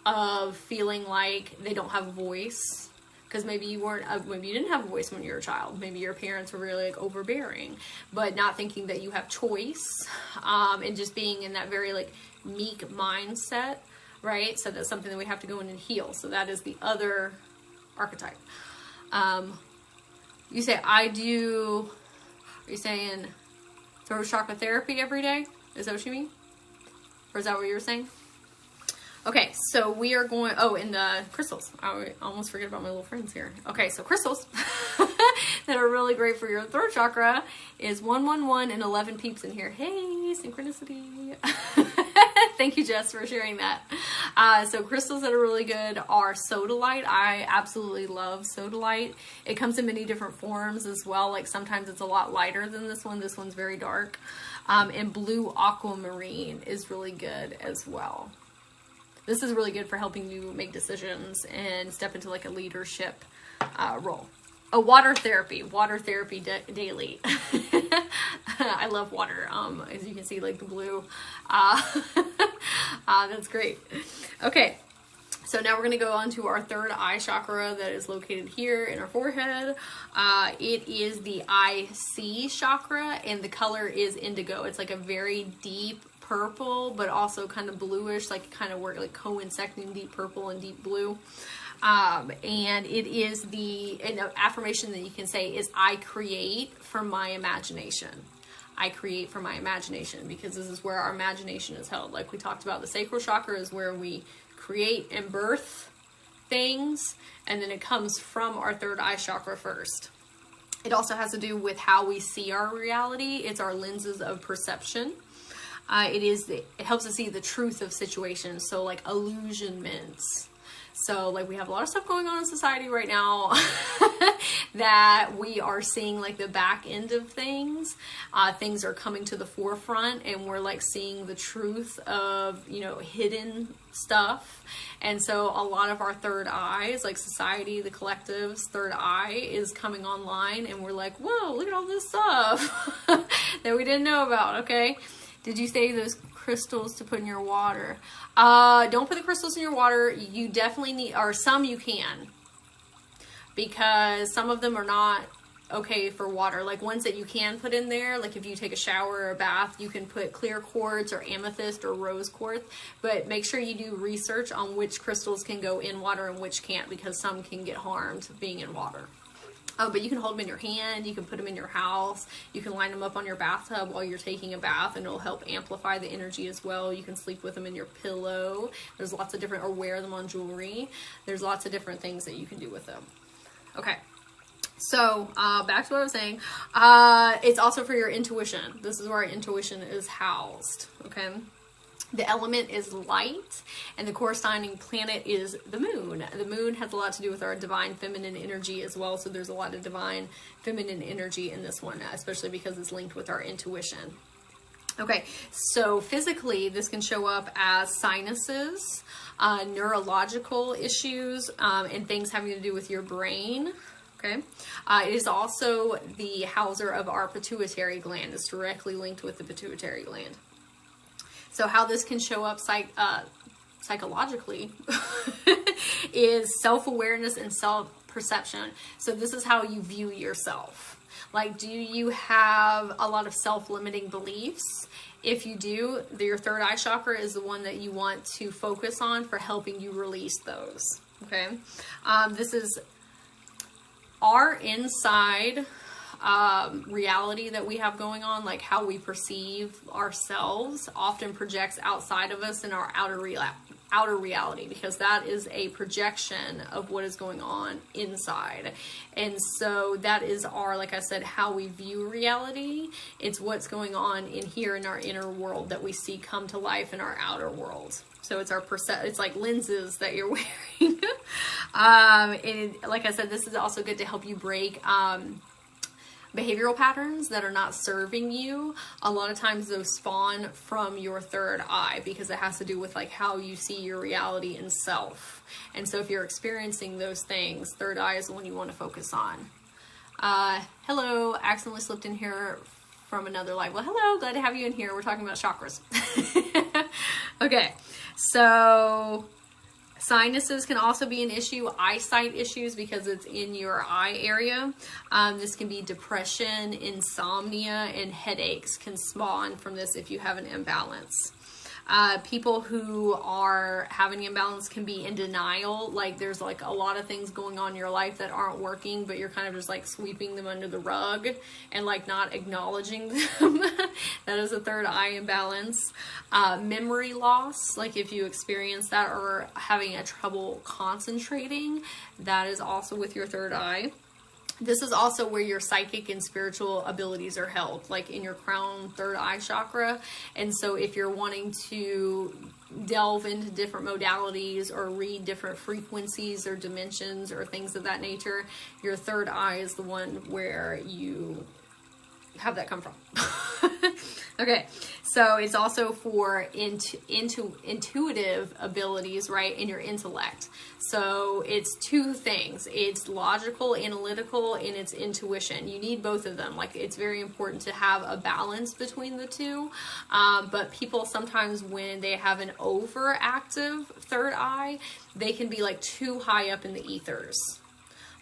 of feeling like they don't have a voice. Because maybe you didn't have a voice when you were a child. Maybe your parents were really like overbearing, but not thinking that you have choice, and just being in that very like meek mindset, right? So that's something that we have to go in and heal. So that is the other archetype. You say, I do, are you saying throat chakra therapy every day? Is that what you mean? Or is that what you were saying? Okay, so we are going, oh, and the crystals. I almost forget about my little friends here. Okay, so crystals that are really great for your throat chakra is 111 and 11 peeps in here. Hey, synchronicity. Thank you, Jess, for sharing that. So crystals that are really good are sodalite. I absolutely love sodalite. It comes in many different forms as well. Like sometimes it's a lot lighter than this one. This one's very dark. And blue aquamarine is really good as well. This is really good for helping you make decisions and step into like a leadership role. Oh, water therapy daily. I love water. As you can see, like the blue. That's great. Okay. So now we're going to go on to our third eye chakra that is located here in our forehead. It is the IC chakra, and the color is indigo. It's like a very deep purple, but also kind of bluish, like kind of work like co-insecting deep purple and deep blue. And it is an affirmation that you can say is, I create from my imagination. I create from my imagination, because this is where our imagination is held. Like we talked about, the sacral chakra is where we create and birth things, and then it comes from our third eye chakra first. It also has to do with how we see our reality. It's our lenses of perception. It helps us see the truth of situations. So like illusionments. So like we have a lot of stuff going on in society right now that we are seeing like the back end of things. Things are coming to the forefront, and we're like seeing the truth of, you know, hidden stuff. And so a lot of our third eyes, like society, the collective's third eye is coming online, and we're like, whoa, look at all this stuff that we didn't know about. Okay. Did you say those crystals to put in your water? Don't put the crystals in your water. You definitely need, or some you can, because some of them are not okay for water. Like ones that you can put in there, like if you take a shower or a bath, you can put clear quartz or amethyst or rose quartz, but make sure you do research on which crystals can go in water and which can't, because some can get harmed being in water. Oh, but you can hold them in your hand, you can put them in your house, you can line them up on your bathtub while you're taking a bath, and it'll help amplify the energy as well. You can sleep with them in your pillow. There's lots of different, or wear them on jewelry. There's lots of different things that you can do with them. Okay. So, back to what I was saying. It's also for your intuition. This is where our intuition is housed. Okay. The element is light, and the corresponding planet is the moon. The moon has a lot to do with our divine feminine energy as well, so there's a lot of divine feminine energy in this one, especially because it's linked with our intuition. Okay, so physically, this can show up as sinuses, neurological issues, and things having to do with your brain. Okay, it is also the houser of our pituitary gland. It's directly linked with the pituitary gland. So how this can show up psychologically is self-awareness and self-perception. So this is how you view yourself. Like, do you have a lot of self-limiting beliefs? If you do, your third eye chakra is the one that you want to focus on for helping you release those. Okay. This is our inside reality that we have going on, like how we perceive ourselves, often projects outside of us in our outer reality, because that is a projection of what is going on inside. And so that is our, like I said, how we view reality. It's what's going on in here in our inner world that we see come to life in our outer world. So it's our it's like lenses that you're wearing. And like I said, this is also good to help you break behavioral patterns that are not serving you, a lot of times those spawn from your third eye, because it has to do with like how you see your reality and self. And so if you're experiencing those things, third eye is the one you want to focus on. Hello, accidentally slipped in here from another live. Well, hello, glad to have you in here. We're talking about chakras. Okay, so sinuses can also be an issue, eyesight issues because it's in your eye area. This can be depression, insomnia, and headaches can spawn from this if you have an imbalance. People who are having imbalance can be in denial, like there's like a lot of things going on in your life that aren't working, but you're kind of just like sweeping them under the rug and like not acknowledging them. That is a third eye imbalance. Memory loss, like if you experience that, or having a trouble concentrating, that is also with your third eye. This is also where your psychic and spiritual abilities are held, like in your crown third eye chakra. And so if you're wanting to delve into different modalities or read different frequencies or dimensions or things of that nature, your third eye is the one where you have that come from. Okay, so it's also for intuitive abilities, right, in your intellect. So it's two things. It's logical, analytical, and it's intuition. You need both of them. Like, it's very important to have a balance between the two. But people sometimes, when they have an overactive third eye, they can be like too high up in the ethers.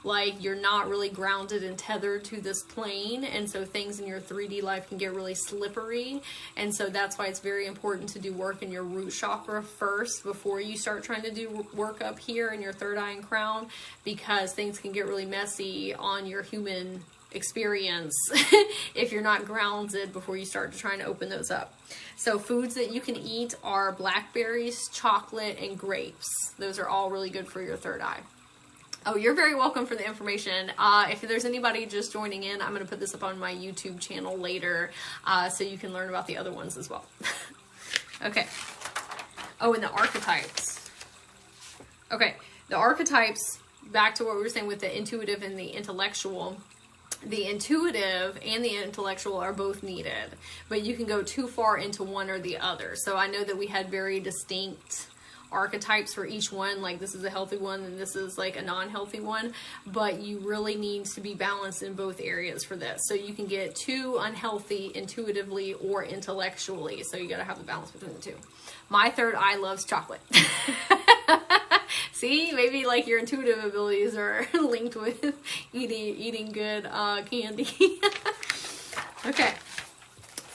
Like, you're not really grounded and tethered to this plane, and so things in your 3D life can get really slippery. And so that's why it's very important to do work in your root chakra first before you start trying to do work up here in your third eye and crown, because things can get really messy on your human experience if you're not grounded before you start trying to open those up. So foods that you can eat are blackberries, chocolate, and grapes. Those are all really good for your third eye. Oh, you're very welcome for the information. If there's anybody just joining in, I'm going to put this up on my YouTube channel later, so you can learn about the other ones as well. Okay. Oh, and the archetypes. Okay, the archetypes, back to what we were saying with the intuitive and the intellectual. The intuitive and the intellectual are both needed, but you can go too far into one or the other. So I know that we had very distinct archetypes for each one, like this is a healthy one and this is like a non-healthy one, but you really need to be balanced in both areas for this. So you can get too unhealthy intuitively or intellectually, so you got to have a balance between the two. My third eye loves chocolate. See, maybe like your intuitive abilities are linked with eating good candy. Okay,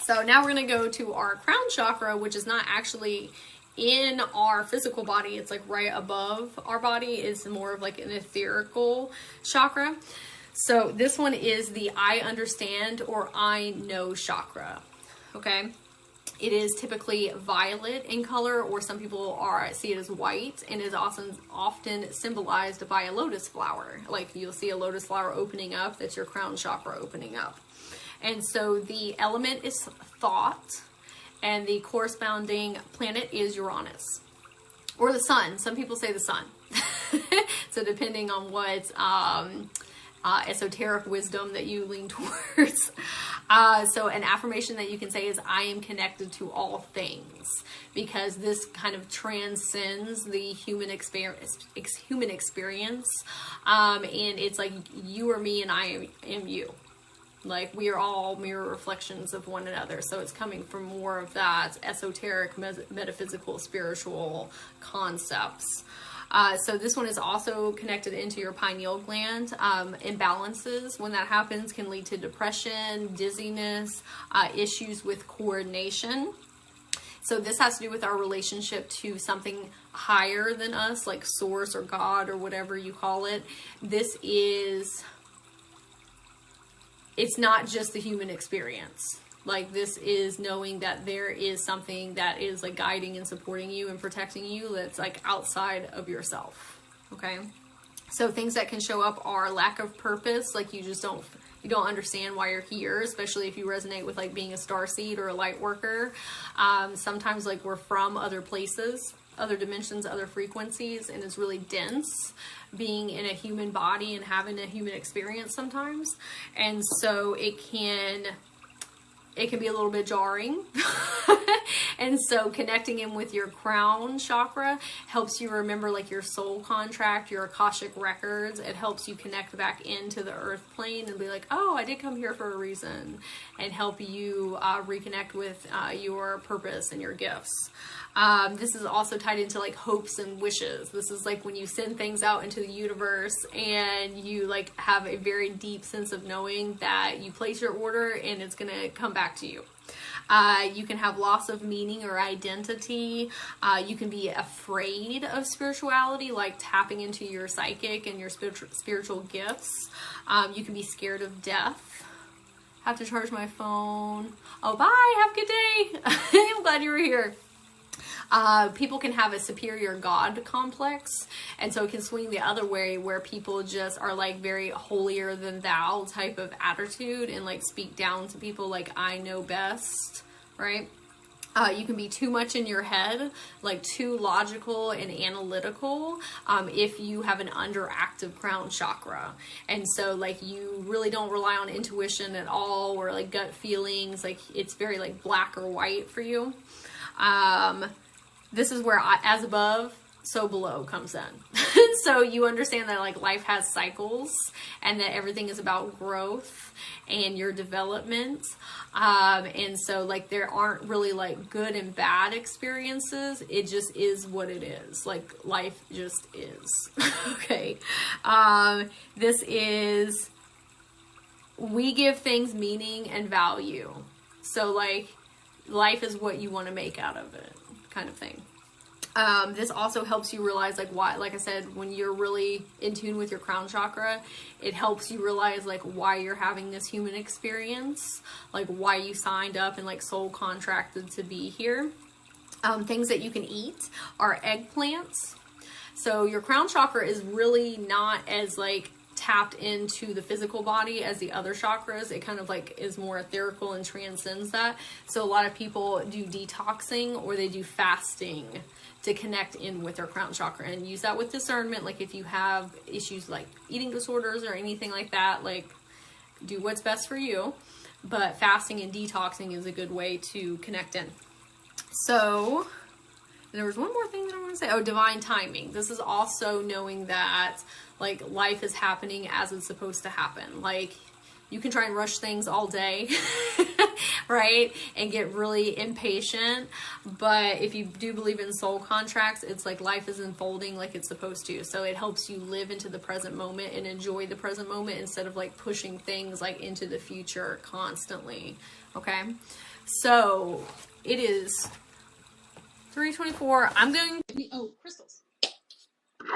so now we're going to go to our crown chakra, which is not actually in our physical body. It's like right above our body. It's more of like an etherical chakra. So this one is the I understand or I know chakra. Okay, it is typically violet in color, or some people see it as white, and is often symbolized by a lotus flower. Like you'll see a lotus flower opening up, that's your crown chakra opening up. And so the element is thought, and the corresponding planet is Uranus, or the sun. Some people say the sun. So depending on what esoteric wisdom that you lean towards. So an affirmation that you can say is, I am connected to all things, because this kind of transcends the human experience. And it's like you are me and I am you. Like, we are all mirror reflections of one another. So it's coming from more of that esoteric, metaphysical, spiritual concepts. So this one is also connected into your pineal gland. Imbalances, when that happens, can lead to depression, dizziness, issues with coordination. So this has to do with our relationship to something higher than us, like source or God or whatever you call it. It's not just the human experience. Like, this is knowing that there is something that is like guiding and supporting you and protecting you, that's like outside of yourself. Okay. So things that can show up are lack of purpose. Like, you don't understand why you're here, especially if you resonate with like being a starseed or a light worker. Sometimes like we're from other places other dimensions, other frequencies, and is really dense, being in a human body and having a human experience sometimes. And so it can be a little bit jarring. And so connecting in with your crown chakra helps you remember like your soul contract, your Akashic records. It helps you connect back into the earth plane and be like, oh, I did come here for a reason, and help you reconnect with your purpose and your gifts. This is also tied into like hopes and wishes. This is like when you send things out into the universe and you like have a very deep sense of knowing that you place your order and it's going to come back to you. You can have loss of meaning or identity. You can be afraid of spirituality, like tapping into your psychic and your spiritual gifts. You can be scared of death. Have to charge my phone. Oh, bye. Have a good day. I'm glad you were here. People can have a superior God complex, and so it can swing the other way where people just are like very holier than thou type of attitude and like speak down to people like I know best, right? You can be too much in your head, like too logical and analytical, if you have an underactive crown chakra. And so like you really don't rely on intuition at all, or like gut feelings, like it's very like black or white for you. This is where as above, so below comes in. So you understand that like life has cycles and that everything is about growth and your development. And so like there aren't really like good and bad experiences. It just is what it is. Like life just is. Okay. This is, we give things meaning and value. So like life is what you want to make out of it, kind of thing. This also helps you realize like why, like I said, when you're really in tune with your crown chakra, it helps you realize like why you're having this human experience, like why you signed up and like soul contracted to be here. Things that you can eat are eggplants. So your crown chakra is really not as like tapped into the physical body as the other chakras. It kind of like is more etherical and transcends that. So a lot of people do detoxing or they do fasting to connect in with their crown chakra, and use that with discernment. Like if you have issues like eating disorders or anything like that, like do what's best for you. But fasting and detoxing is a good way to connect in. So there was one more thing that I want to say. Oh, divine timing. This is also knowing that like life is happening as it's supposed to happen. Like you can try and rush things all day, right? And get really impatient. But if you do believe in soul contracts, it's like life is unfolding like it's supposed to. So it helps you live into the present moment and enjoy the present moment instead of like pushing things like into the future constantly. Okay. So it is 3:24. I'm going to, oh, crystals.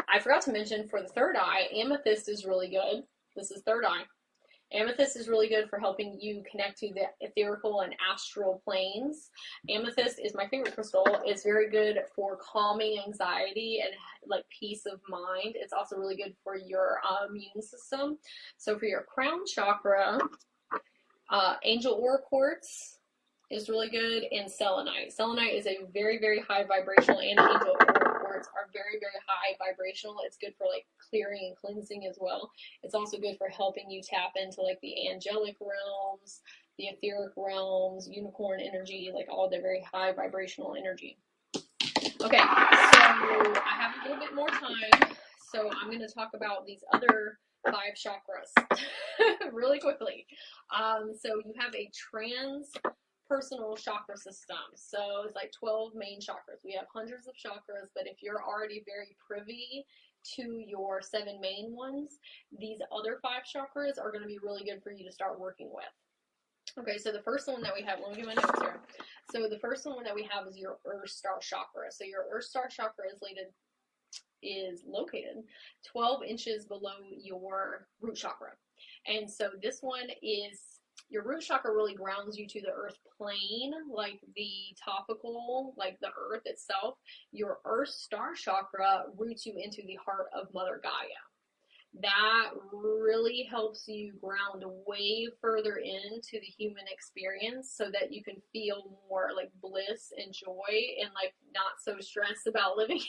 I forgot to mention for the third eye, amethyst is really good. This is third eye. Amethyst is really good for helping you connect to the etherical and astral planes. Amethyst is my favorite crystal. It's very good for calming anxiety and like peace of mind. It's also really good for your immune system. So for your crown chakra, angel ore quartz is really good, and selenite. Selenite is a very, very high vibrational, and angel ore quartz are very, very high vibrational. It's good for like clearing and cleansing as well. It's also good for helping you tap into like the angelic realms, the etheric realms, unicorn energy, like all the very high vibrational energy. Okay, so I have a little bit more time, so I'm going to talk about these other 5 chakras really quickly. So you have a personal chakra system. So it's like 12 main chakras. We have hundreds of chakras, but if you're already very privy to your 7 main ones, these other 5 chakras are going to be really good for you to start working with. Okay, so the first one that we have, let me get my notes here. So the first one that we have is your Earth Star chakra. So your Earth Star chakra is located 12 inches below your root chakra. And so this one is, your root chakra really grounds you to the earth plane, like the topical, like the earth itself. Your Earth Star chakra roots you into the heart of Mother Gaia. that really helps you ground way further into the human experience so that you can feel more like bliss and joy and like not so stressed about living.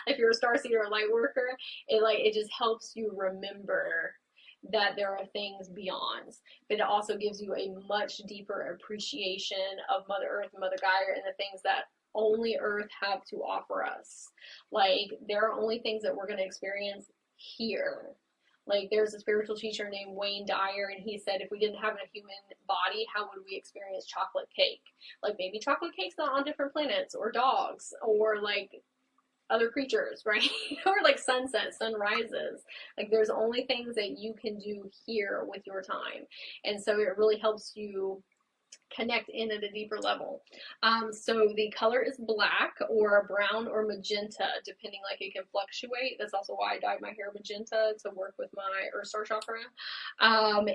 If you're a starseed or a light worker, it just helps you remember that there are things beyond, but it also gives you a much deeper appreciation of Mother Earth and Mother Gaia and the things that only Earth have to offer us. Like, there are only things that we're going to experience here. Like, there's a spiritual teacher named Wayne Dyer, and he said if we didn't have a human body, how would we experience chocolate cake? Like, maybe chocolate cake's not on different planets, or dogs, or like other creatures, right? Or like sunsets, sunrises. Like, there's only things that you can do here with your time. And so it really helps you connect in at a deeper level. So the color is black or brown or magenta, depending, like it can fluctuate. That's also why I dyed my hair magenta to work with my Earth Star chakra. And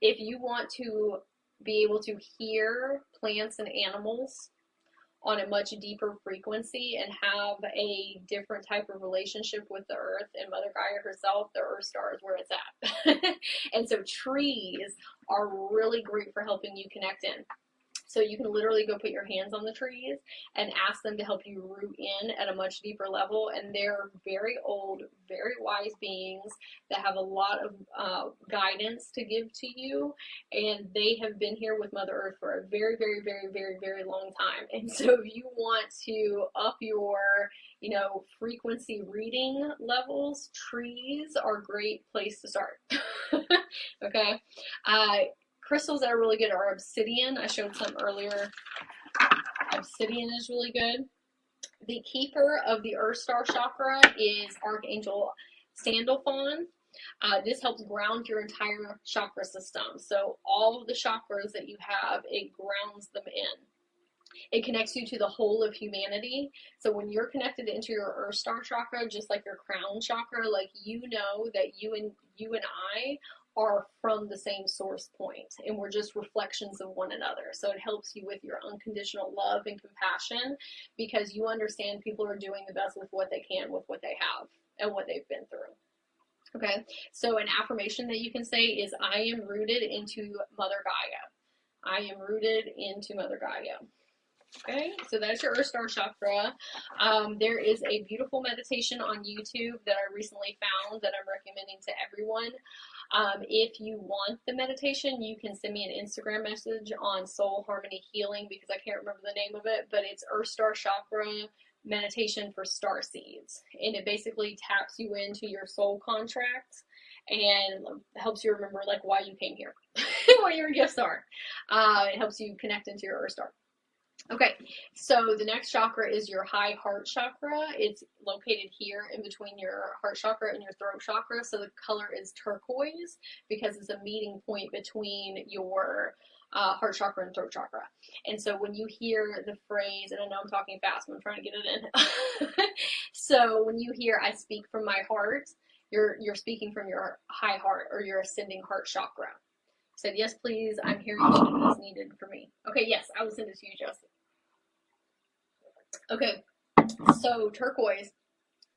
if you want to be able to hear plants and animals on a much deeper frequency and have a different type of relationship with the earth and Mother Gaia herself, the Earth Star is where it's at. And so trees are really great for helping you connect in. So you can literally go put your hands on the trees and ask them to help you root in at a much deeper level. And they're very old, very wise beings that have a lot of guidance to give to you. And they have been here with Mother Earth for a very, very, very, very, very long time. And so if you want to up your, frequency reading levels, trees are a great place to start. Okay. Crystals that are really good are obsidian. I showed some earlier. Obsidian is really good. The keeper of the Earth Star chakra is Archangel Sandalphon. This helps ground your entire chakra system. So all of the chakras that you have, it grounds them in. It connects you to the whole of humanity. So when you're connected into your Earth Star chakra, just like your crown chakra, like you know that you and I are from the same source point, and we're just reflections of one another. So it helps you with your unconditional love and compassion because you understand people are doing the best with what they can, with what they have, and what they've been through. Okay, so an affirmation that you can say is, I am rooted into Mother Gaia. I am rooted into Mother Gaia. Okay, so that's your Earth Star chakra. There is a beautiful meditation on YouTube that I recently found that I'm recommending to everyone. If you want the meditation, you can send me an Instagram message on Soulharmonyhealing because I can't remember the name of it, but it's Earth Star chakra meditation for star seeds, and it basically taps you into your soul contract and helps you remember like why you came here, what your gifts are. It helps you connect into your Earth Star. Okay, so the next chakra is your high heart chakra. It's located here in between your heart chakra and your throat chakra. So the color is turquoise because it's a meeting point between your heart chakra and throat chakra. And so when you hear the phrase, and I know I'm talking fast, but I'm trying to get it in. So when you hear I speak from my heart, you're speaking from your high heart or your ascending heart chakra. Said, yes, please, I'm hearing what is needed for me. Okay, yes, I will send it to you, Justin. Okay, so turquoise,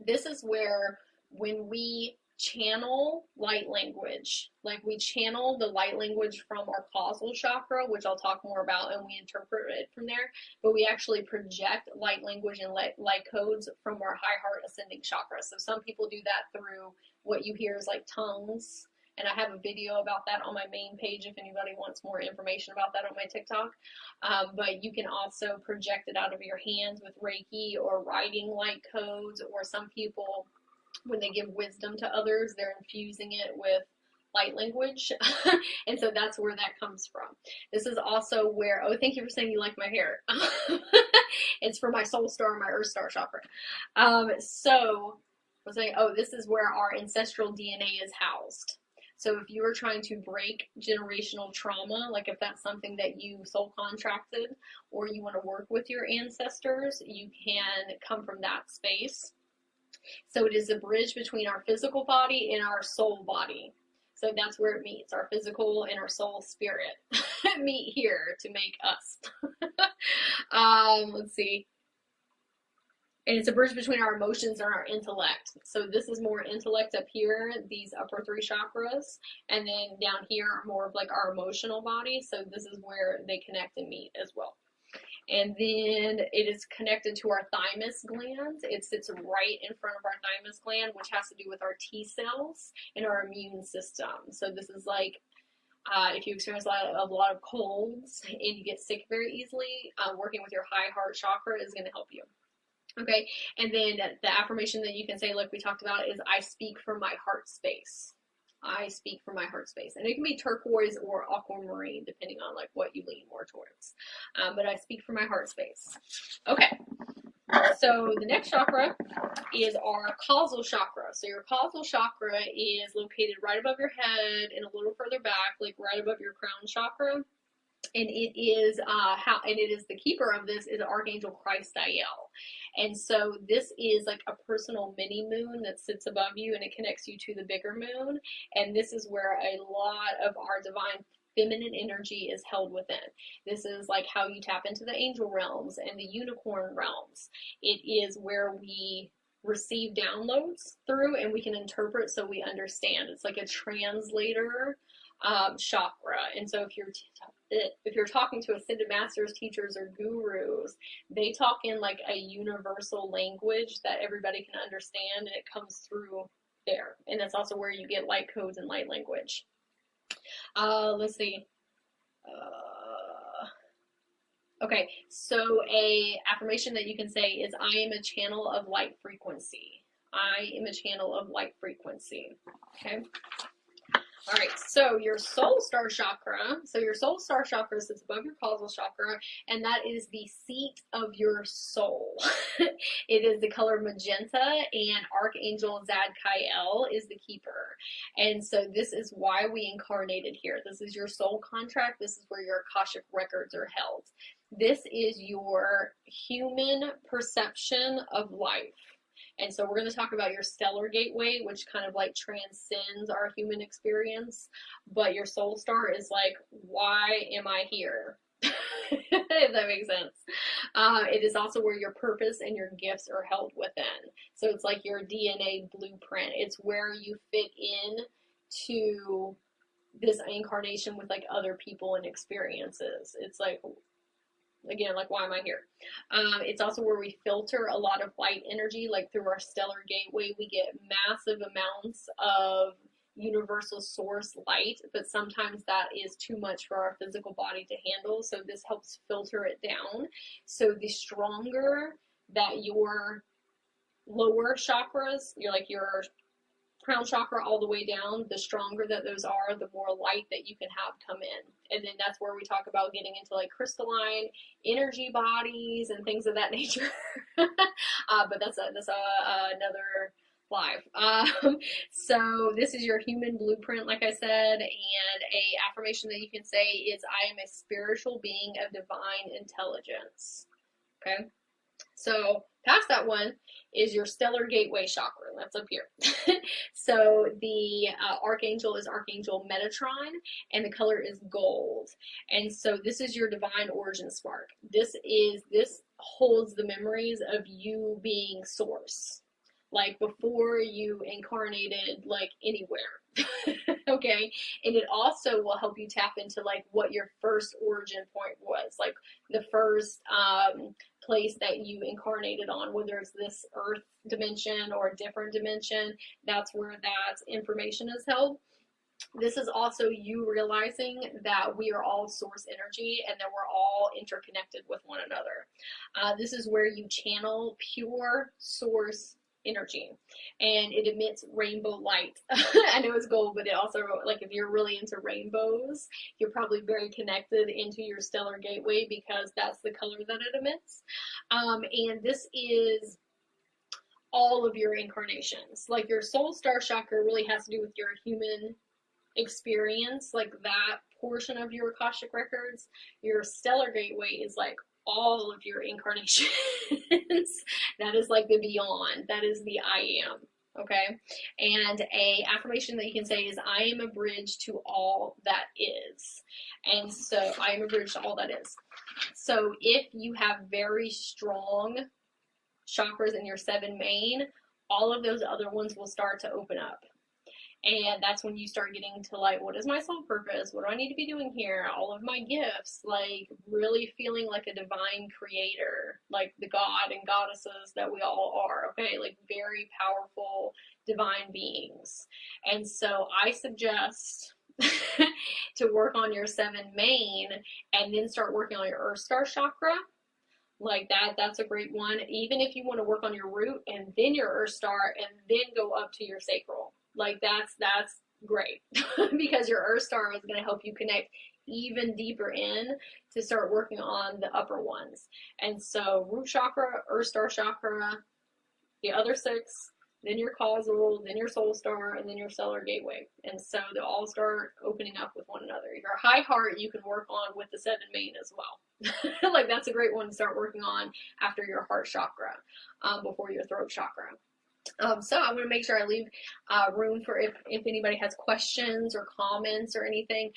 this is where when we channel light language, like we channel the light language from our causal chakra, which I'll talk more about, and we interpret it from there, but we actually project light language and light codes from our high heart ascending chakra. So some people do that through what you hear is like tongues. And I have a video about that on my main page if anybody wants more information about that on my TikTok. But you can also project it out of your hands with Reiki or writing light codes, or some people, when they give wisdom to others, they're infusing it with light language. And so that's where that comes from. This is also where, oh, thank you for saying you like my hair. It's for my soul star, my Earth Star chakra. So I was saying, oh, this is where our ancestral DNA is housed. So if you are trying to break generational trauma, like if that's something that you soul contracted or you want to work with your ancestors, you can come from that space. So it is a bridge between our physical body and our soul body. So that's where it meets. Our physical and our soul spirit meet here to make us. Let's see. And it's a bridge between our emotions and our intellect. So this is more intellect up here, these upper 3 chakras, and then down here are more of like our emotional body. So this is where they connect and meet as well. And then it is connected to our thymus glands. It sits right in front of our thymus gland, which has to do with our T cells and our immune system. So this is like if you experience a lot of colds and you get sick very easily, working with your high heart chakra is going to help you. Okay, and then the affirmation that you can say, like we talked about, is I speak from my heart space. I speak from my heart space. And it can be turquoise or aquamarine, depending on like what you lean more towards. But I speak from my heart space. Okay, so the next chakra is our causal chakra. So your causal chakra is located right above your head and a little further back, like right above your crown chakra. And it is the keeper of this is Archangel Christael. And so this is like a personal mini moon that sits above you, and it connects you to the bigger moon. And this is where a lot of our divine feminine energy is held within. This is like how you tap into the angel realms and the unicorn realms. It is where we receive downloads through, and we can interpret so we understand. It's like a translator chakra. And so if you're talking to ascended masters, teachers, or gurus, they talk in like a universal language that everybody can understand, and it comes through there. And that's also where you get light codes and light language. Let's see. Okay, so a affirmation that you can say is I am a channel of light frequency. I am a channel of light frequency. Okay. All right, so your soul star chakra. So your soul star chakra sits above your causal chakra, and that is the seat of your soul. It is the color magenta, and Archangel Zadkiel is the keeper. And so this is why we incarnated here. This is your soul contract. This is where your Akashic records are held. This is your human perception of life. And so we're going to talk about your stellar gateway, which kind of like transcends our human experience. But your soul star is like, why am I here? If that makes sense. It is also where your purpose and your gifts are held within. So it's like your DNA blueprint. It's where you fit in to this incarnation with like other people and experiences. It's like, again, like, why am I here? It's also where we filter a lot of light energy, like through our stellar gateway. We get massive amounts of universal source light, but sometimes that is too much for our physical body to handle. So this helps filter it down. So the stronger that your lower chakras, you're like your crown chakra all the way down, the stronger that those are, the more light that you can have come in. And then that's where we talk about getting into like crystalline energy bodies and things of that nature. But that's another live. So this is your human blueprint, like I said, and a affirmation that you can say is I am a spiritual being of divine intelligence. Okay. So past that one is your stellar gateway chakra. That's up here. So the archangel is Archangel Metatron, and the color is gold. And so this is your divine origin spark. This holds the memories of you being source, like before you incarnated, like anywhere. Okay. And it also will help you tap into like what your first origin point was, like the first place that you incarnated on, whether it's this earth dimension or a different dimension. That's where that information is held. This is also you realizing that we are all source energy and that we're all interconnected with one another. This is where you channel pure source energy, and it emits rainbow light. I know it's gold, but it also, like, if you're really into rainbows, you're probably very connected into your stellar gateway because that's the color that it emits. And this is all of your incarnations. Like your soul star chakra really has to do with your human experience, like that portion of your Akashic records. Your stellar gateway is like all of your incarnations. That is like the beyond. That is the I am. Okay. And a affirmation that you can say is I am a bridge to all that is. And so I am a bridge to all that is. So if you have very strong chakras in your 7 main, all of those other ones will start to open up. And that's when you start getting to like, what is my soul purpose? What do I need to be doing here? All of my gifts, like really feeling like a divine creator, like the god and goddesses that we all are, okay? Like very powerful divine beings. And so I suggest to work on your 7 main and then start working on your Earth Star chakra. Like that's a great one. Even if you want to work on your root and then your Earth Star and then go up to your sacral. Like that's great because your Earth Star is going to help you connect even deeper in to start working on the upper ones. And so root chakra, Earth Star chakra, the other 6, then your causal, then your soul star, and then your stellar gateway. And so they'll all start opening up with one another. Your high heart you can work on with the 7 main as well. Like that's a great one to start working on after your heart chakra, before your throat chakra. So I want to make sure I leave room for if anybody has questions or comments or anything.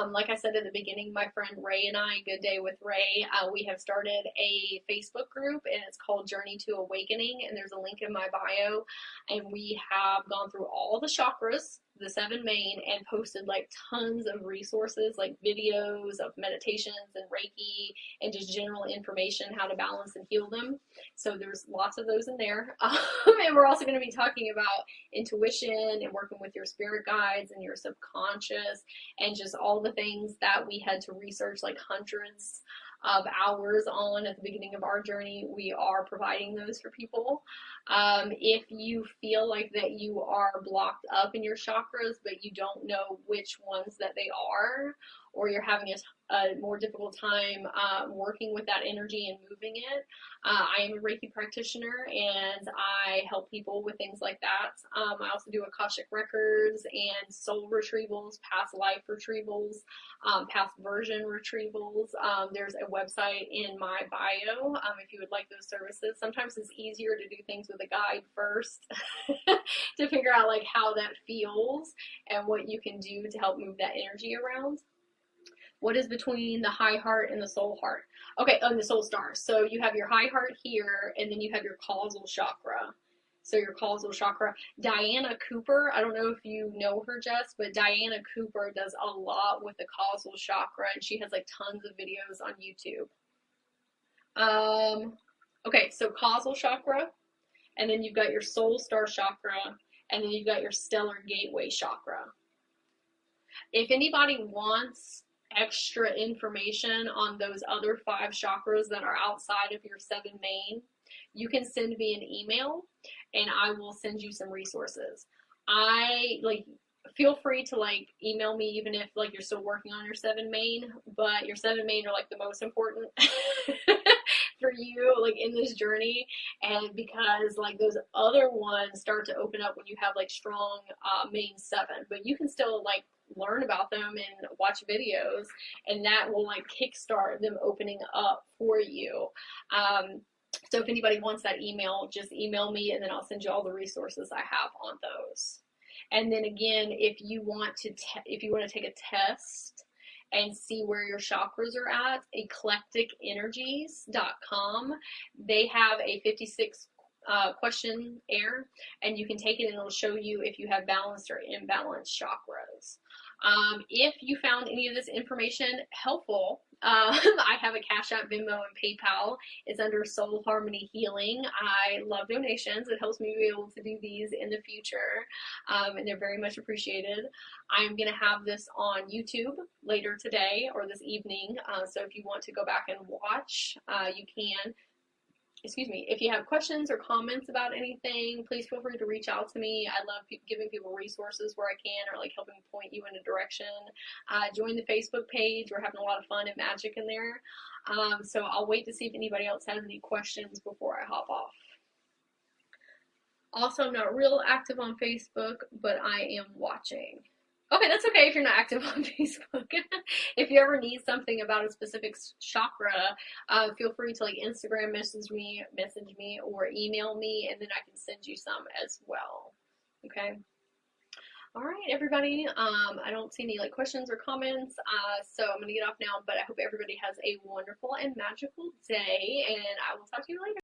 Like I said at the beginning, my friend Ray and I, Good Day with Ray, we have started a Facebook group and it's called Journey to Awakening, and there's a link in my bio, and we have gone through all the chakras, the 7 main, and posted like tons of resources, like videos of meditations and Reiki and just general information how to balance and heal them. So there's lots of those in there. And we're also going to be talking about intuition and working with your spirit guides and your subconscious and just all the things that we had to research like hundreds of hours on at the beginning of our journey. We are providing those for people. If you feel like that you are blocked up in your chakras, but you don't know which ones that they are, or you're having a more difficult time working with that energy and moving it, I am a Reiki practitioner and I help people with things like that. I also do Akashic records and soul retrievals, past life retrievals, past version retrievals. There's a website in my bio if you would like those services. Sometimes it's easier to do things with a guide first to figure out like how that feels and what you can do to help move that energy around. What is between the high heart and the soul heart? Okay, and the soul star. So you have your high heart here, and then you have your causal chakra. So your causal chakra. Diana Cooper, I don't know if you know her, Jess, but Diana Cooper does a lot with the causal chakra, and she has like tons of videos on YouTube. Okay, so causal chakra, and then you've got your soul star chakra, and then you've got your stellar gateway chakra. If anybody wants extra information on those other 5 chakras that are outside of your 7 main, you can send me an email and I will send you some resources. Feel free to like email me even if like you're still working on your 7 main, but your 7 main are like the most important for you like in this journey, and because like those other ones start to open up when you have like strong main 7, but you can still like learn about them and watch videos, and that will like kickstart them opening up for you. So if anybody wants that email, just email me and then I'll send you all the resources I have on those. And then again, if you want to take a test and see where your chakras are at, eclecticenergies.com, they have a 56 questionnaire, and you can take it and it'll show you if you have balanced or imbalanced chakras. If you found any of this information helpful, I have a Cash App, Venmo, and PayPal. It's under Soulharmonyhealing. I love donations. It helps me be able to do these in the future, and they're very much appreciated. I'm going to have this on YouTube later today or this evening, so if you want to go back and watch, you can. Excuse me. If you have questions or comments about anything, please feel free to reach out to me. I love giving people resources where I can, or like helping point you in a direction. Join the Facebook page. We're having a lot of fun and magic in there. So I'll wait to see if anybody else has any questions before I hop off. Also, I'm not real active on Facebook, but I am watching. Okay, that's okay if you're not active on Facebook. If you ever need something about a specific chakra, feel free to like Instagram message me, or email me, and then I can send you some as well. Okay. All right, everybody. I don't see any like questions or comments, so I'm gonna get off now. But I hope everybody has a wonderful and magical day, and I will talk to you later.